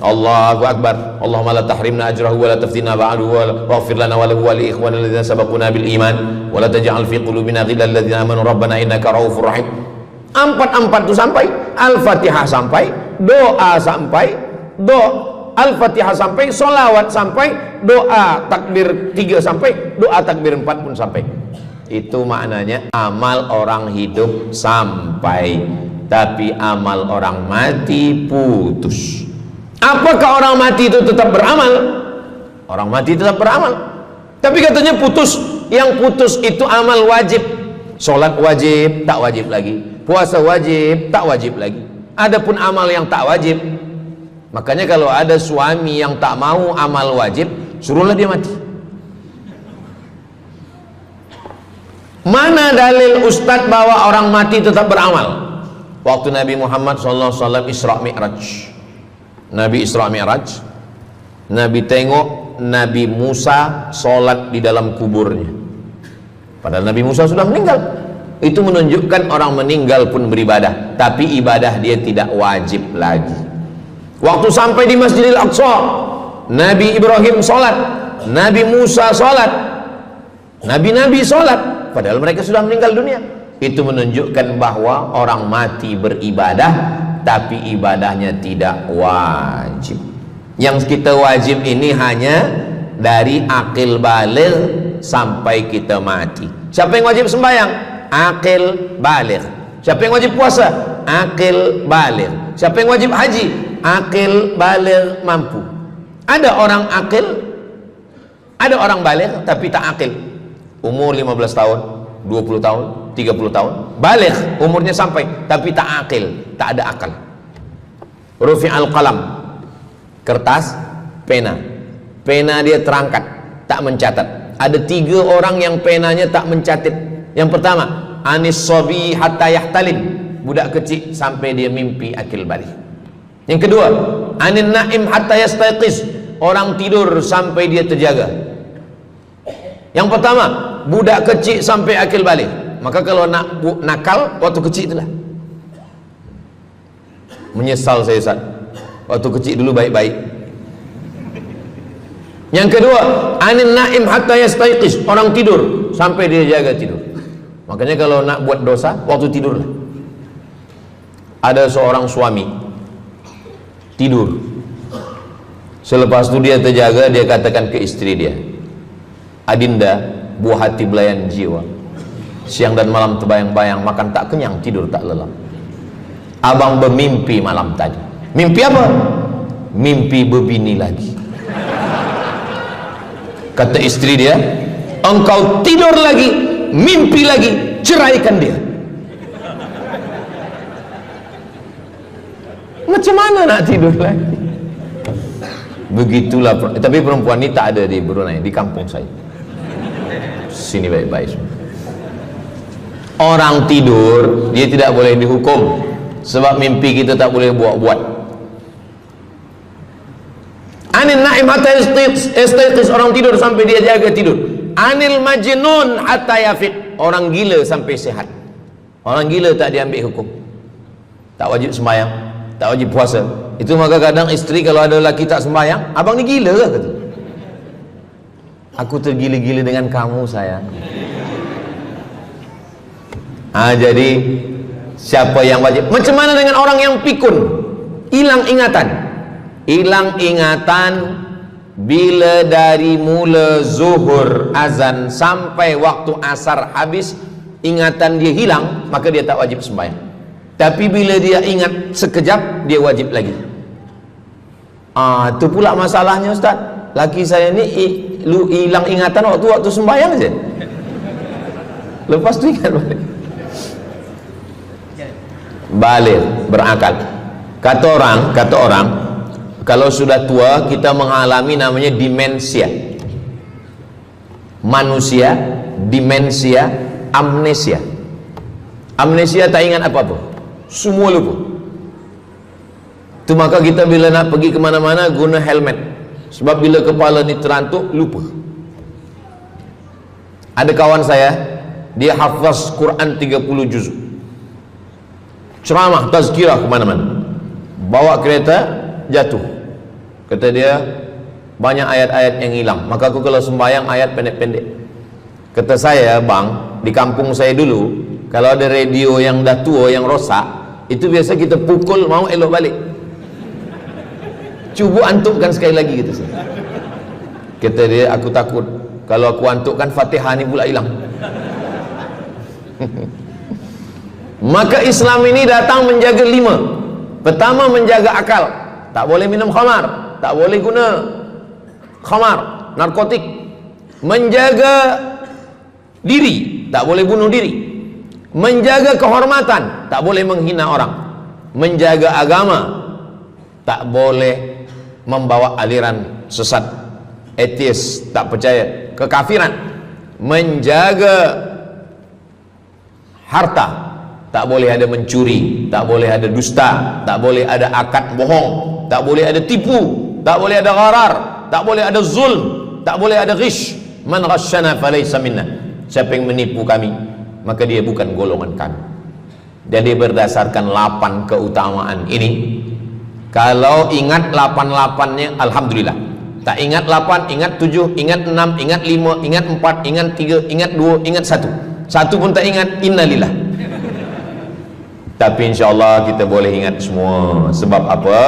Allahu Akbar, Allahumma la tahrimna ajrahu wa la taftina ba'dahu wa waghfir lana wa lahu wa li ikhwanina alladhina sabaquna bil iman wa la taj'al fi qulubina ghillan lil ladzina amanu rabbana innaka ra'ufur rahim. Empat itu sampai, Al-Fatihah sampai, doa sampai, Al-Fatihah sampai, solawat sampai, doa takbir 3 sampai, doa takbir 4 pun sampai. Itu maknanya amal orang hidup sampai, tapi amal orang mati putus. Apakah orang mati itu tetap beramal? Orang mati tetap beramal, tapi katanya putus. Yang putus itu amal wajib. Sholat wajib, tak wajib lagi. Puasa wajib, tak wajib lagi. Adapun amal yang tak wajib, makanya kalau ada suami yang tak mau amal wajib, suruhlah dia mati. Mana dalil ustadz bahwa orang mati tetap beramal? Waktu Nabi Muhammad SAW Isra Mi'raj, Nabi Isra Mi'raj, Nabi tengok Nabi Musa sholat di dalam kuburnya, padahal Nabi Musa sudah meninggal. Itu menunjukkan orang meninggal pun beribadah, tapi ibadah dia tidak wajib lagi. Waktu sampai di Masjidil Aqsa, Nabi Ibrahim sholat, Nabi Musa sholat, Nabi-Nabi sholat, padahal mereka sudah meninggal dunia. Itu menunjukkan bahwa orang mati beribadah, tapi ibadahnya tidak wajib. Yang kita wajib ini hanya dari akil baligh sampai kita mati. Siapa yang wajib sembahyang? Akil baligh. Siapa yang wajib puasa? Akil baligh. Siapa yang wajib haji? Akil baligh mampu. Ada orang akil, ada orang baligh tapi tak akil. Umur 15 tahun, 20 tahun, 30 tahun, baligh, umurnya sampai, tapi tak akil, tak ada akal. Rufi'al qalam, kertas, pena. Pena dia terangkat, tak mencatat. Ada 3 orang yang penanya tak mencatat. Yang pertama, anis sobi hatta yahtalim, budak kecil sampai dia mimpi akil balik. Yang kedua, anin naim hatta yastayqiz, orang tidur sampai dia terjaga. Yang pertama, budak kecil sampai akil balik. Maka kalau nak nakal waktu kecil itulah. Menyesal saya Ustaz, waktu kecil dulu baik-baik. Yang kedua, anin naim hatta yastayqiz, orang tidur sampai dia jaga tidur. Makanya kalau nak buat dosa waktu tidur. Ada seorang suami tidur, selepas itu dia terjaga, dia katakan ke istri dia, Adinda, buah hati belayan jiwa, siang dan malam terbayang-bayang, makan tak kenyang, tidur tak lelap. Abang bermimpi malam tadi. Mimpi apa? Mimpi berbini lagi. Kata istri dia, engkau tidur lagi, mimpi lagi, ceraikan dia. Macam mana nak tidur lagi? Begitulah. Tapi perempuan ini tak ada di Brunei, di kampung saya. Sini baik-baik. Orang tidur dia tidak boleh dihukum, sebab mimpi kita tak boleh buat-buat. Anil naim hatta yastayqis, orang tidur sampai dia jaga tidur. Anil majnun hatta yafiq, orang gila sampai sehat. Orang gila tak diambil hukum, tak wajib sembahyang, tak wajib puasa. Itu maka kadang isteri kalau ada lelaki tak sembahyang, abang ni gila ke? Kata, aku tergila-gila dengan kamu sayang. Jadi siapa yang wajib? Macam mana dengan orang yang pikun, hilang ingatan? Hilang ingatan bila dari mula zuhur azan sampai waktu asar habis, ingatan dia hilang, maka dia tak wajib sembahyang. Tapi bila dia ingat sekejap, dia wajib lagi. Itu pula masalahnya Ustaz. Laki saya ni hilang ingatan waktu sembahyang je. Lepas tu ingat balik berakal. Kata orang kalau sudah tua kita mengalami namanya demensia. Manusia demensia, amnesia. Amnesia tak ingat apa-apa, semua lupa. Tu maka kita bila nak pergi ke mana-mana guna helmet, sebab bila kepala ni terantuk lupa. Ada kawan saya, dia hafaz Quran 30 juz, ceramah tazkirah ke mana-mana, bawa kereta jatuh. Kata dia banyak ayat-ayat yang hilang, maka aku kalau sembahyang ayat pendek-pendek. Kata saya, bang, di kampung saya dulu kalau ada radio yang dah tua yang rosak, itu biasa kita pukul mau elok balik. Cuba antukkan sekali lagi, kata saya. Kata dia, aku takut kalau aku antukkan Fatihah ni pula hilang. Maka Islam ini datang menjaga 5. Pertama, menjaga akal. Tak boleh minum khamar, tak boleh guna khamar, narkotik. Menjaga diri, tak boleh bunuh diri. Menjaga kehormatan, tak boleh menghina orang. Menjaga agama, tak boleh membawa aliran sesat, ateis, tak percaya, kekafiran. Menjaga harta, tak boleh ada mencuri, tak boleh ada dusta, tak boleh ada akad bohong, tak boleh ada tipu, tak boleh ada gharar, tak boleh ada zulm, tak boleh ada ghish. Man ghasyana falaysa minna, siapa yang menipu kami maka dia bukan golongan kami. Jadi berdasarkan 8 keutamaan ini, kalau ingat 8-8-nya alhamdulillah. Tak ingat 8, ingat 7, ingat 6, ingat 5, ingat 4, ingat 3, ingat 2, ingat 1. Satu pun tak ingat, innalillah. Tapi insyaAllah kita boleh ingat semua. Sebab apa?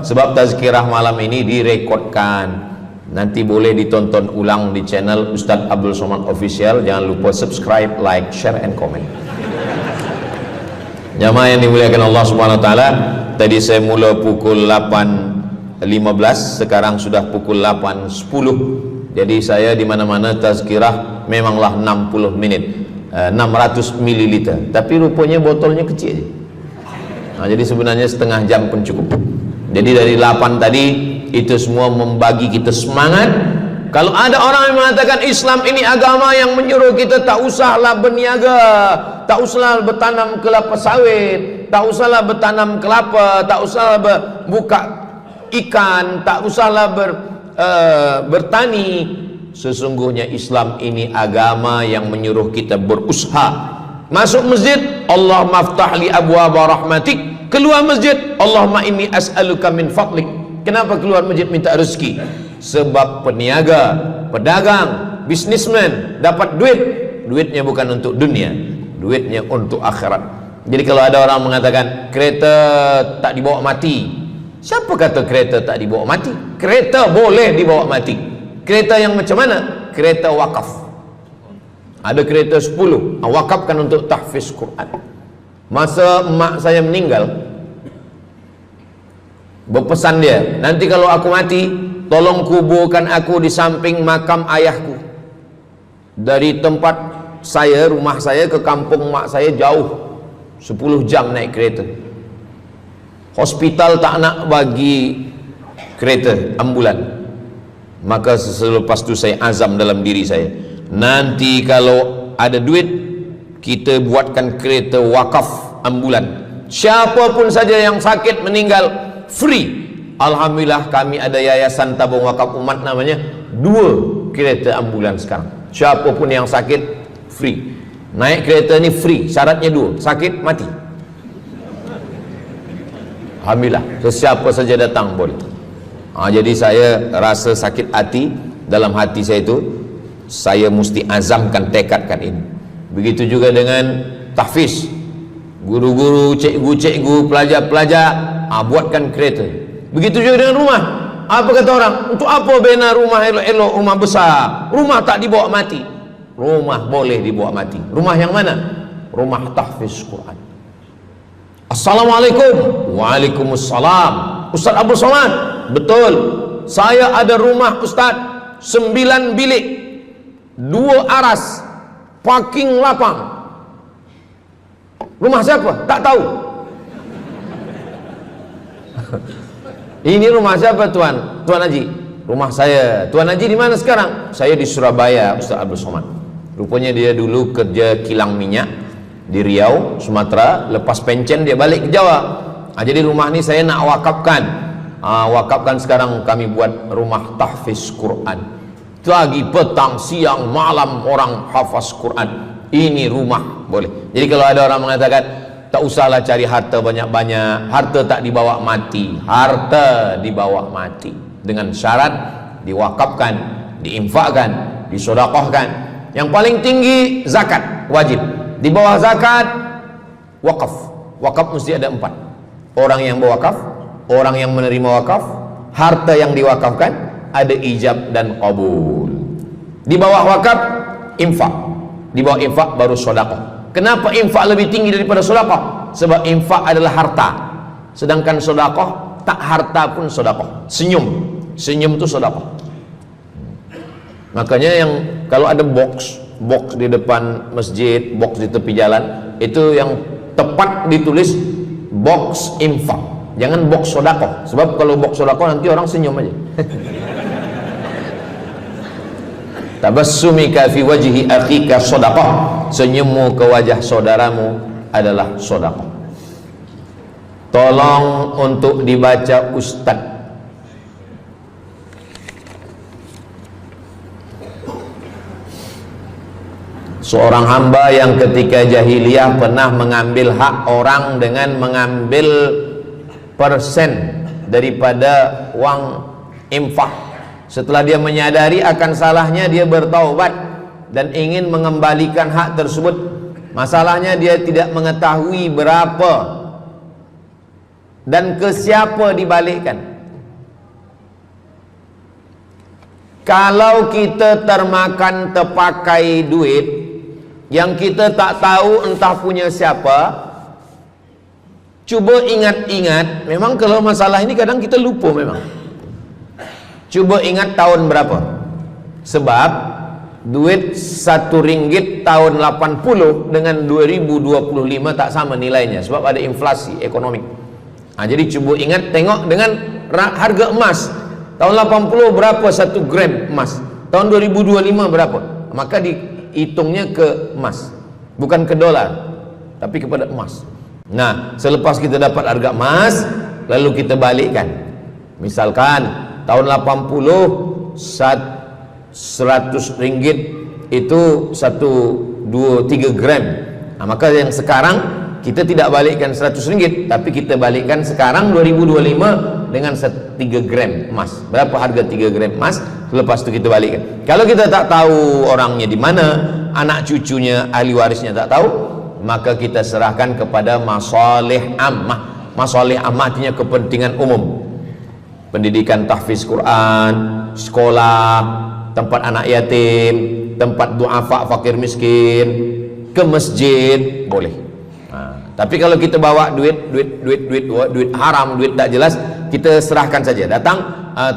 Sebab tazkirah malam ini direkodkan. Nanti boleh ditonton ulang di channel Ustaz Abdul Somad Official. Jangan lupa subscribe, like, share, and comment. Jamaah yang dimuliakan Allah Subhanahu Wa Taala, tadi saya mula pukul 8.15, sekarang sudah pukul 8.10. Jadi saya di mana-mana tazkirah memanglah 60 menit, 600 ml. Tapi rupanya botolnya kecil je. Jadi sebenarnya setengah jam pun cukup. Jadi dari 8 tadi itu semua membagi kita semangat. Kalau ada orang yang mengatakan Islam ini agama yang menyuruh kita tak usahlah berniaga, tak usahlah bertanam kelapa sawit, tak usahlah bertanam kelapa, tak usahlah buka ikan, tak usahlah bertani. Sesungguhnya Islam ini agama yang menyuruh kita berusaha. Masuk masjid, Allahumma aftah li abwaaba rahmatik. Keluar masjid, Allahumma inni as'aluka min fadlik. Kenapa keluar masjid minta rezeki? Sebab peniaga, pedagang, bisnismen dapat duit. Duitnya bukan untuk dunia, duitnya untuk akhirat. Jadi kalau ada orang mengatakan kereta tak dibawa mati, siapa kata kereta tak dibawa mati? Kereta boleh dibawa mati. Kereta yang macam mana? Kereta wakaf. Ada kereta 10, wakafkan untuk tahfiz Quran. Masa mak saya meninggal, berpesan dia, nanti kalau aku mati, tolong kuburkan aku di samping makam ayahku. Dari tempat saya, rumah saya ke kampung mak saya jauh, 10 jam naik kereta. Hospital tak nak bagi kereta ambulan. Maka selepas itu saya azam dalam diri saya, nanti kalau ada duit, kita buatkan kereta wakaf ambulan. Siapapun saja yang sakit meninggal, free, Alhamdulillah kami ada yayasan tabung wakaf umat namanya, 2 kereta ambulans sekarang. Siapapun yang sakit free. Naik kereta ni free, syaratnya 2, sakit mati. Alhamdulillah, sesiapa saja datang boleh. Jadi saya rasa sakit hati, dalam hati saya itu saya mesti azamkan, tekadkan ini. Begitu juga dengan tahfiz, guru-guru, cikgu-cikgu, pelajar-pelajar, buatkan kereta. Begitu juga dengan rumah. Apa kata orang? Untuk apa bina rumah elok-elok, rumah besar? Rumah tak dibawa mati. Rumah boleh dibawa mati. Rumah yang mana? Rumah tahfiz Quran. Assalamualaikum. Waalaikumsalam. Ustaz Abdul Somad, betul, saya ada rumah Ustaz, 9 bilik, 2 aras, parking lapang. Rumah siapa? Tak tahu. Ini rumah siapa Tuan? Tuan Haji. Rumah saya. Tuan Haji di mana sekarang? Saya di Surabaya, Ustaz Abdul Somad. Rupanya dia dulu kerja kilang minyak di Riau, Sumatera. Lepas pencen dia balik ke Jawa. Jadi rumah ni saya nak wakafkan. Wakafkan sekarang kami buat rumah tahfiz Quran. Pagi, petang, siang, malam orang hafaz Quran. Ini rumah boleh. Jadi kalau ada orang mengatakan tak usahlah cari harta banyak-banyak, harta tak dibawa mati. Harta dibawa mati dengan syarat diwakafkan, diinfakkan, disedekahkan. Yang paling tinggi zakat wajib. Di bawah zakat wakaf. Wakaf mesti ada 4. Orang yang berwakaf, orang yang menerima wakaf, harta yang diwakafkan, ada ijab dan qabul. Di bawah wakaf infak. Di bawah infak baru sedekah. Kenapa infak lebih tinggi daripada sedekah? Sebab infak adalah harta, sedangkan sedekah tak harta pun sedekah. Senyum itu sedekah. Makanya yang kalau ada box di depan masjid, box di tepi jalan, itu yang tepat ditulis box infak, jangan box sedekah. Sebab kalau box sedekah nanti orang senyum aja. Tabassumika fi wajhi akhika sedekah. Senyummu ke wajah saudaramu adalah sedekah. Tolong untuk dibaca Ustaz. Seorang hamba yang ketika jahiliyah pernah mengambil hak orang dengan mengambil persen daripada uang infak. Setelah dia menyadari akan salahnya, dia bertaubat dan ingin mengembalikan hak tersebut. Masalahnya dia tidak mengetahui berapa dan ke siapa dibalikkan. Kalau kita termakan terpakai duit yang kita tak tahu entah punya siapa, cuba ingat-ingat. Memang kalau masalah ini kadang kita lupa memang. Coba ingat tahun berapa. Sebab duit RM1 tahun 80 dengan 2025 tak sama nilainya, sebab ada inflasi ekonomi. Jadi coba ingat, tengok dengan harga emas. Tahun 80 berapa 1 gram emas, tahun 2025 berapa. Maka dihitungnya ke emas, bukan ke dolar, tapi kepada emas. Nah, selepas kita dapat harga emas, lalu kita balikkan. Misalkan tahun 80 100 ringgit itu 3 gram. Maka yang sekarang kita tidak balikkan 100 ringgit, tapi kita balikkan sekarang 2025 dengan 3 gram emas. Berapa harga 3 gram emas? Lepas itu kita balikkan. Kalau kita tak tahu orangnya di mana, anak cucunya, ahli warisnya tak tahu, maka kita serahkan kepada masalih ammah. Masalih ammah artinya kepentingan umum. Pendidikan tahfiz Quran, sekolah, tempat anak yatim, tempat duafa fakir miskin, ke masjid boleh. Tapi kalau kita bawa duit haram, duit tak jelas, kita serahkan saja. Datang,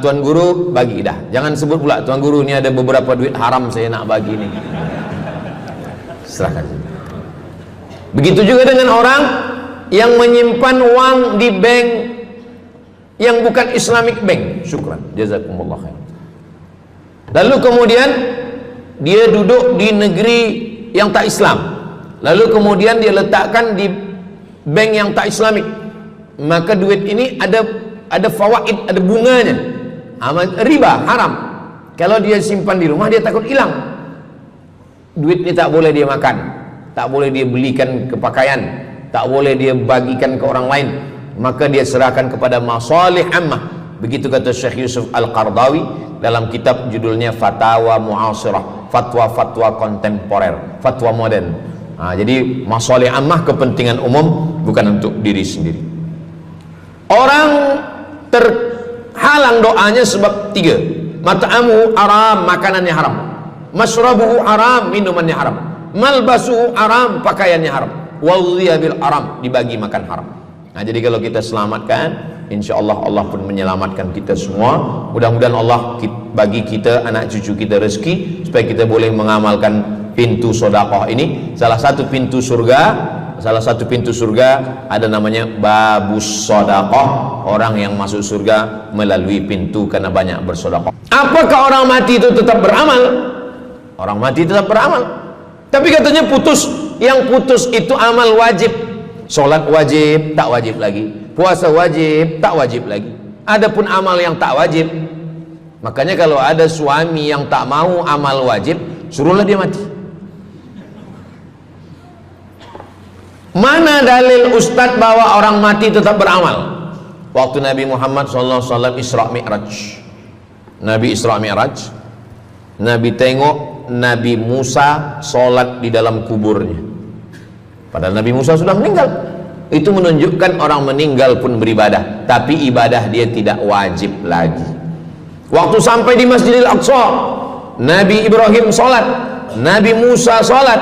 tuan guru bagi dah. Jangan sebut pula tuan guru ni ada beberapa duit haram saya nak bagi ni. Serahkan saja. Begitu juga dengan orang yang menyimpan uang di bank yang bukan Islamic bank. Syukran, jazakumullah khair. Lalu kemudian dia duduk di negeri yang tak Islam, lalu kemudian dia letakkan di bank yang tak Islamik. Maka duit ini ada ada fawaid, ada bunganya. Riba haram. Kalau dia simpan di rumah dia takut hilang. Duit ini tak boleh dia makan, tak boleh dia belikan ke pakaian, tak boleh dia bagikan ke orang lain, maka dia serahkan kepada masalih ammah. Begitu kata Syekh Yusuf Al-Qardawi dalam kitab judulnya Fatawa Mu'asirah, fatwa-fatwa kontemporer, fatwa modern. Jadi masalih ammah, kepentingan umum, bukan untuk diri sendiri. Orang terhalang doanya sebab 3. Mat'amuhu haram, makanannya haram. Masyrabuhu haram, minumannya haram. Malbasuhu haram, pakaiannya haram. Wadhiya bil haram, dibagi makan haram. Jadi kalau kita selamatkan, insyaallah Allah pun menyelamatkan kita semua. Mudah-mudahan Allah bagi kita, anak cucu kita rezeki, supaya kita boleh mengamalkan pintu sedekah ini. Salah satu pintu surga ada namanya babus sedekah. Orang yang masuk surga melalui pintu karena banyak bersedekah. Apakah orang mati itu tetap beramal? Orang mati tetap beramal, tapi katanya putus. Yang putus itu amal wajib. Sholat wajib, tak wajib lagi. Puasa wajib, tak wajib lagi. Adapun amal yang tak wajib, makanya kalau ada suami yang tak mau amal wajib, suruhlah dia mati. Mana dalil Ustadz bahwa orang mati tetap beramal? Waktu Nabi Muhammad SAW Isra Mi'raj, Nabi Isra Mi'raj, Nabi tengok Nabi Musa sholat di dalam kuburnya, padahal Nabi Musa sudah meninggal. Itu menunjukkan orang meninggal pun beribadah, tapi ibadah dia tidak wajib lagi. Waktu sampai di Masjidil Aqsa, Nabi Ibrahim sholat, Nabi Musa sholat,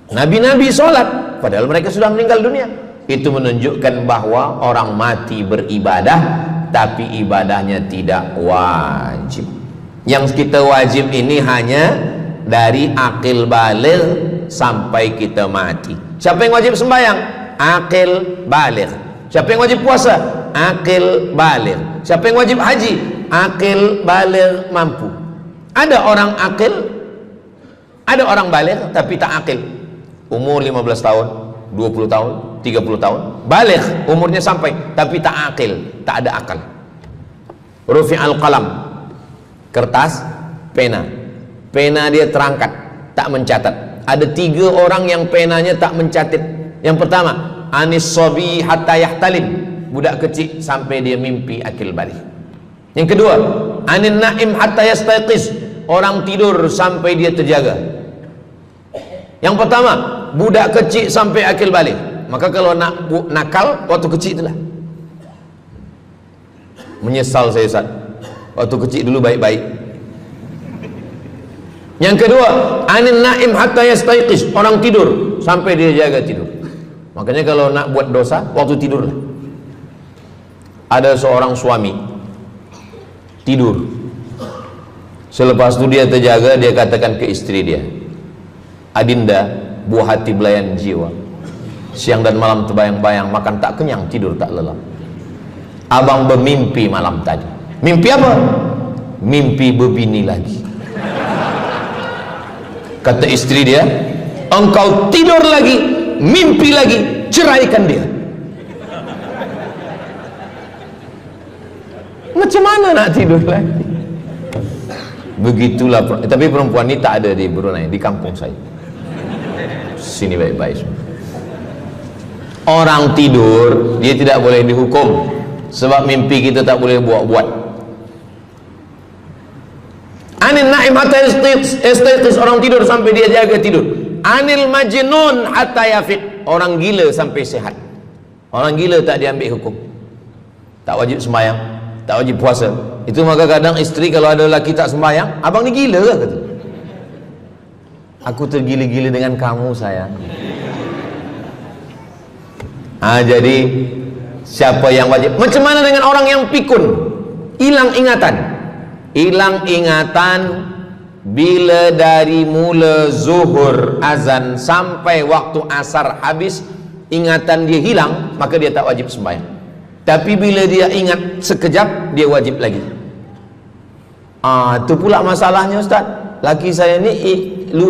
Nabi-Nabi sholat, padahal mereka sudah meninggal dunia. Itu menunjukkan bahwa orang mati beribadah, tapi ibadahnya tidak wajib. Yang kita wajib ini hanya dari akil baligh sampai kita mati. Siapa yang wajib sembahyang? Akil baligh. Siapa yang wajib puasa? Akil baligh. Siapa yang wajib haji? Akil baligh mampu. Ada orang akil, ada orang baligh tapi tak akil. Umur 15 tahun, 20 tahun, 30 tahun, baligh umurnya sampai, tapi tak akil, tak ada akal. Rufi'al qalam, kertas, pena dia terangkat, tak mencatat. Ada 3 orang yang penanya tak mencatat. Yang pertama, anis sobi hatta yahtalim, budak kecil sampai dia mimpi akil balik. Yang kedua, anin naim hatta yastayqiz, orang tidur sampai dia terjaga. Yang pertama, budak kecil sampai akil balik. Maka kalau nak nakal waktu kecil itulah. Menyesal saya Ustaz, waktu kecil dulu baik-baik. Yang kedua, anin naim hatta yastayqiz, orang tidur sampai dia jaga tidur. Makanya kalau nak buat dosa waktu tidurlah. Ada seorang suami tidur, selepas itu dia terjaga, dia katakan ke istri dia, Adinda, buah hati belayan jiwa, siang dan malam terbayang-bayang, makan tak kenyang, tidur tak lelap. Abang bermimpi malam tadi. Mimpi apa? Mimpi berbini lagi. Kata istri dia, engkau tidur lagi, mimpi lagi, ceraikan dia. Macam mana nak tidur lagi? Begitulah. Tapi perempuan ini tak ada di Brunei, di kampung saya. Sini baik-baik. Orang tidur dia tidak boleh dihukum, sebab mimpi kita tak boleh buat-buat. Anil naim hatta yastayqiz, orang tidur sampai dia jaga tidur. Anil majnun hatta yafiq, orang gila sampai sehat. Orang gila tak diambil hukum, tak wajib sembahyang, tak wajib puasa. Itu maka kadang isteri kalau ada lelaki tak sembahyang, abang ni gila ke? Kata, aku tergila-gila dengan kamu sayang. Jadi siapa yang wajib? Macam mana dengan orang yang pikun, hilang ingatan? Hilang ingatan bila dari mula zuhur azan sampai waktu asar habis, ingatan dia hilang, maka dia tak wajib sembahyang. Tapi bila dia ingat sekejap, dia wajib lagi. Itu pula masalahnya Ustaz. Laki saya ni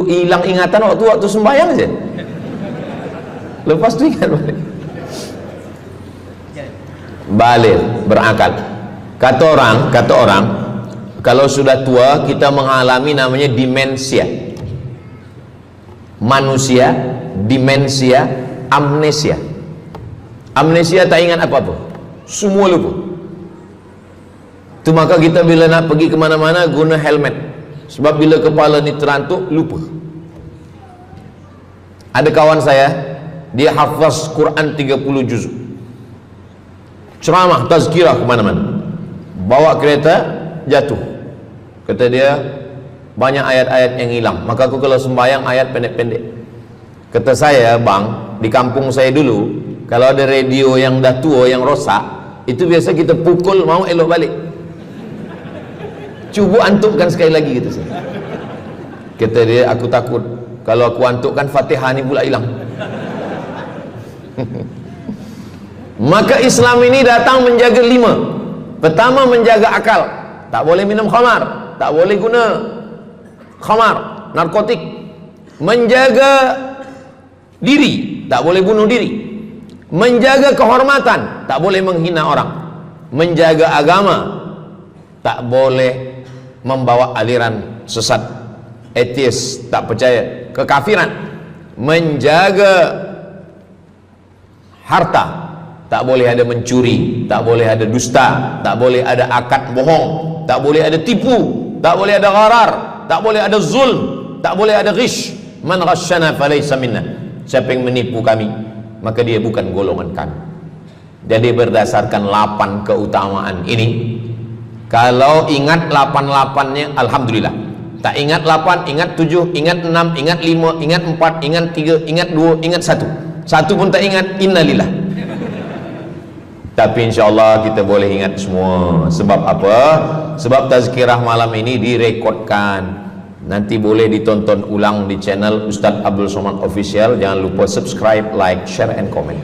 hilang ingatan waktu sembahyang saja. . Lepas tu ingat balik. baligh, berakal. Kata orang kalau sudah tua kita mengalami namanya demensia. Manusia demensia, amnesia. Amnesia tak ingat apa-apa, semua lupa. Itu maka kita bila nak pergi kemana-mana guna helmet, sebab bila kepala ni terantuk lupa. Ada kawan saya, dia hafaz Quran 30 juzuk, ceramah tazkirah kemana-mana, bawa kereta jatuh. Kata dia banyak ayat-ayat yang hilang, maka aku kalau sembahyang ayat pendek-pendek. Kata saya, bang, di kampung saya dulu kalau ada radio yang dah tua yang rosak, itu biasa kita pukul mau elok balik. Cuba antukkan sekali lagi, kata saya. Kata dia, aku takut kalau aku antukkan Fatihah ni pula hilang. Maka Islam ini datang menjaga 5. Pertama, menjaga akal. Tak boleh minum khamar, tak boleh guna khamar, narkotik. Menjaga diri, tak boleh bunuh diri. Menjaga kehormatan, tak boleh menghina orang. Menjaga agama, tak boleh membawa aliran sesat, ateis, tak percaya, kekafiran. Menjaga harta, tak boleh ada mencuri, tak boleh ada dusta, tak boleh ada akad bohong, tak boleh ada tipu, tak boleh ada gharar, tak boleh ada zulm, tak boleh ada ghish. Man ghasyana falaysa minna. Siapa yang menipu kami, maka dia bukan golongan kami. Jadi berdasarkan 8 keutamaan ini, kalau ingat 8-8-nya alhamdulillah. Tak ingat 8, ingat 7, ingat 6, ingat 5, ingat 4, ingat 3, ingat 2, ingat 1. Satu pun tak ingat, innalillah. Tapi insyaAllah kita boleh ingat semua. Sebab apa? Sebab tazkirah malam ini direkodkan. Nanti boleh ditonton ulang di channel Ustaz Abdul Somad Official. Jangan lupa subscribe, like, share and comment.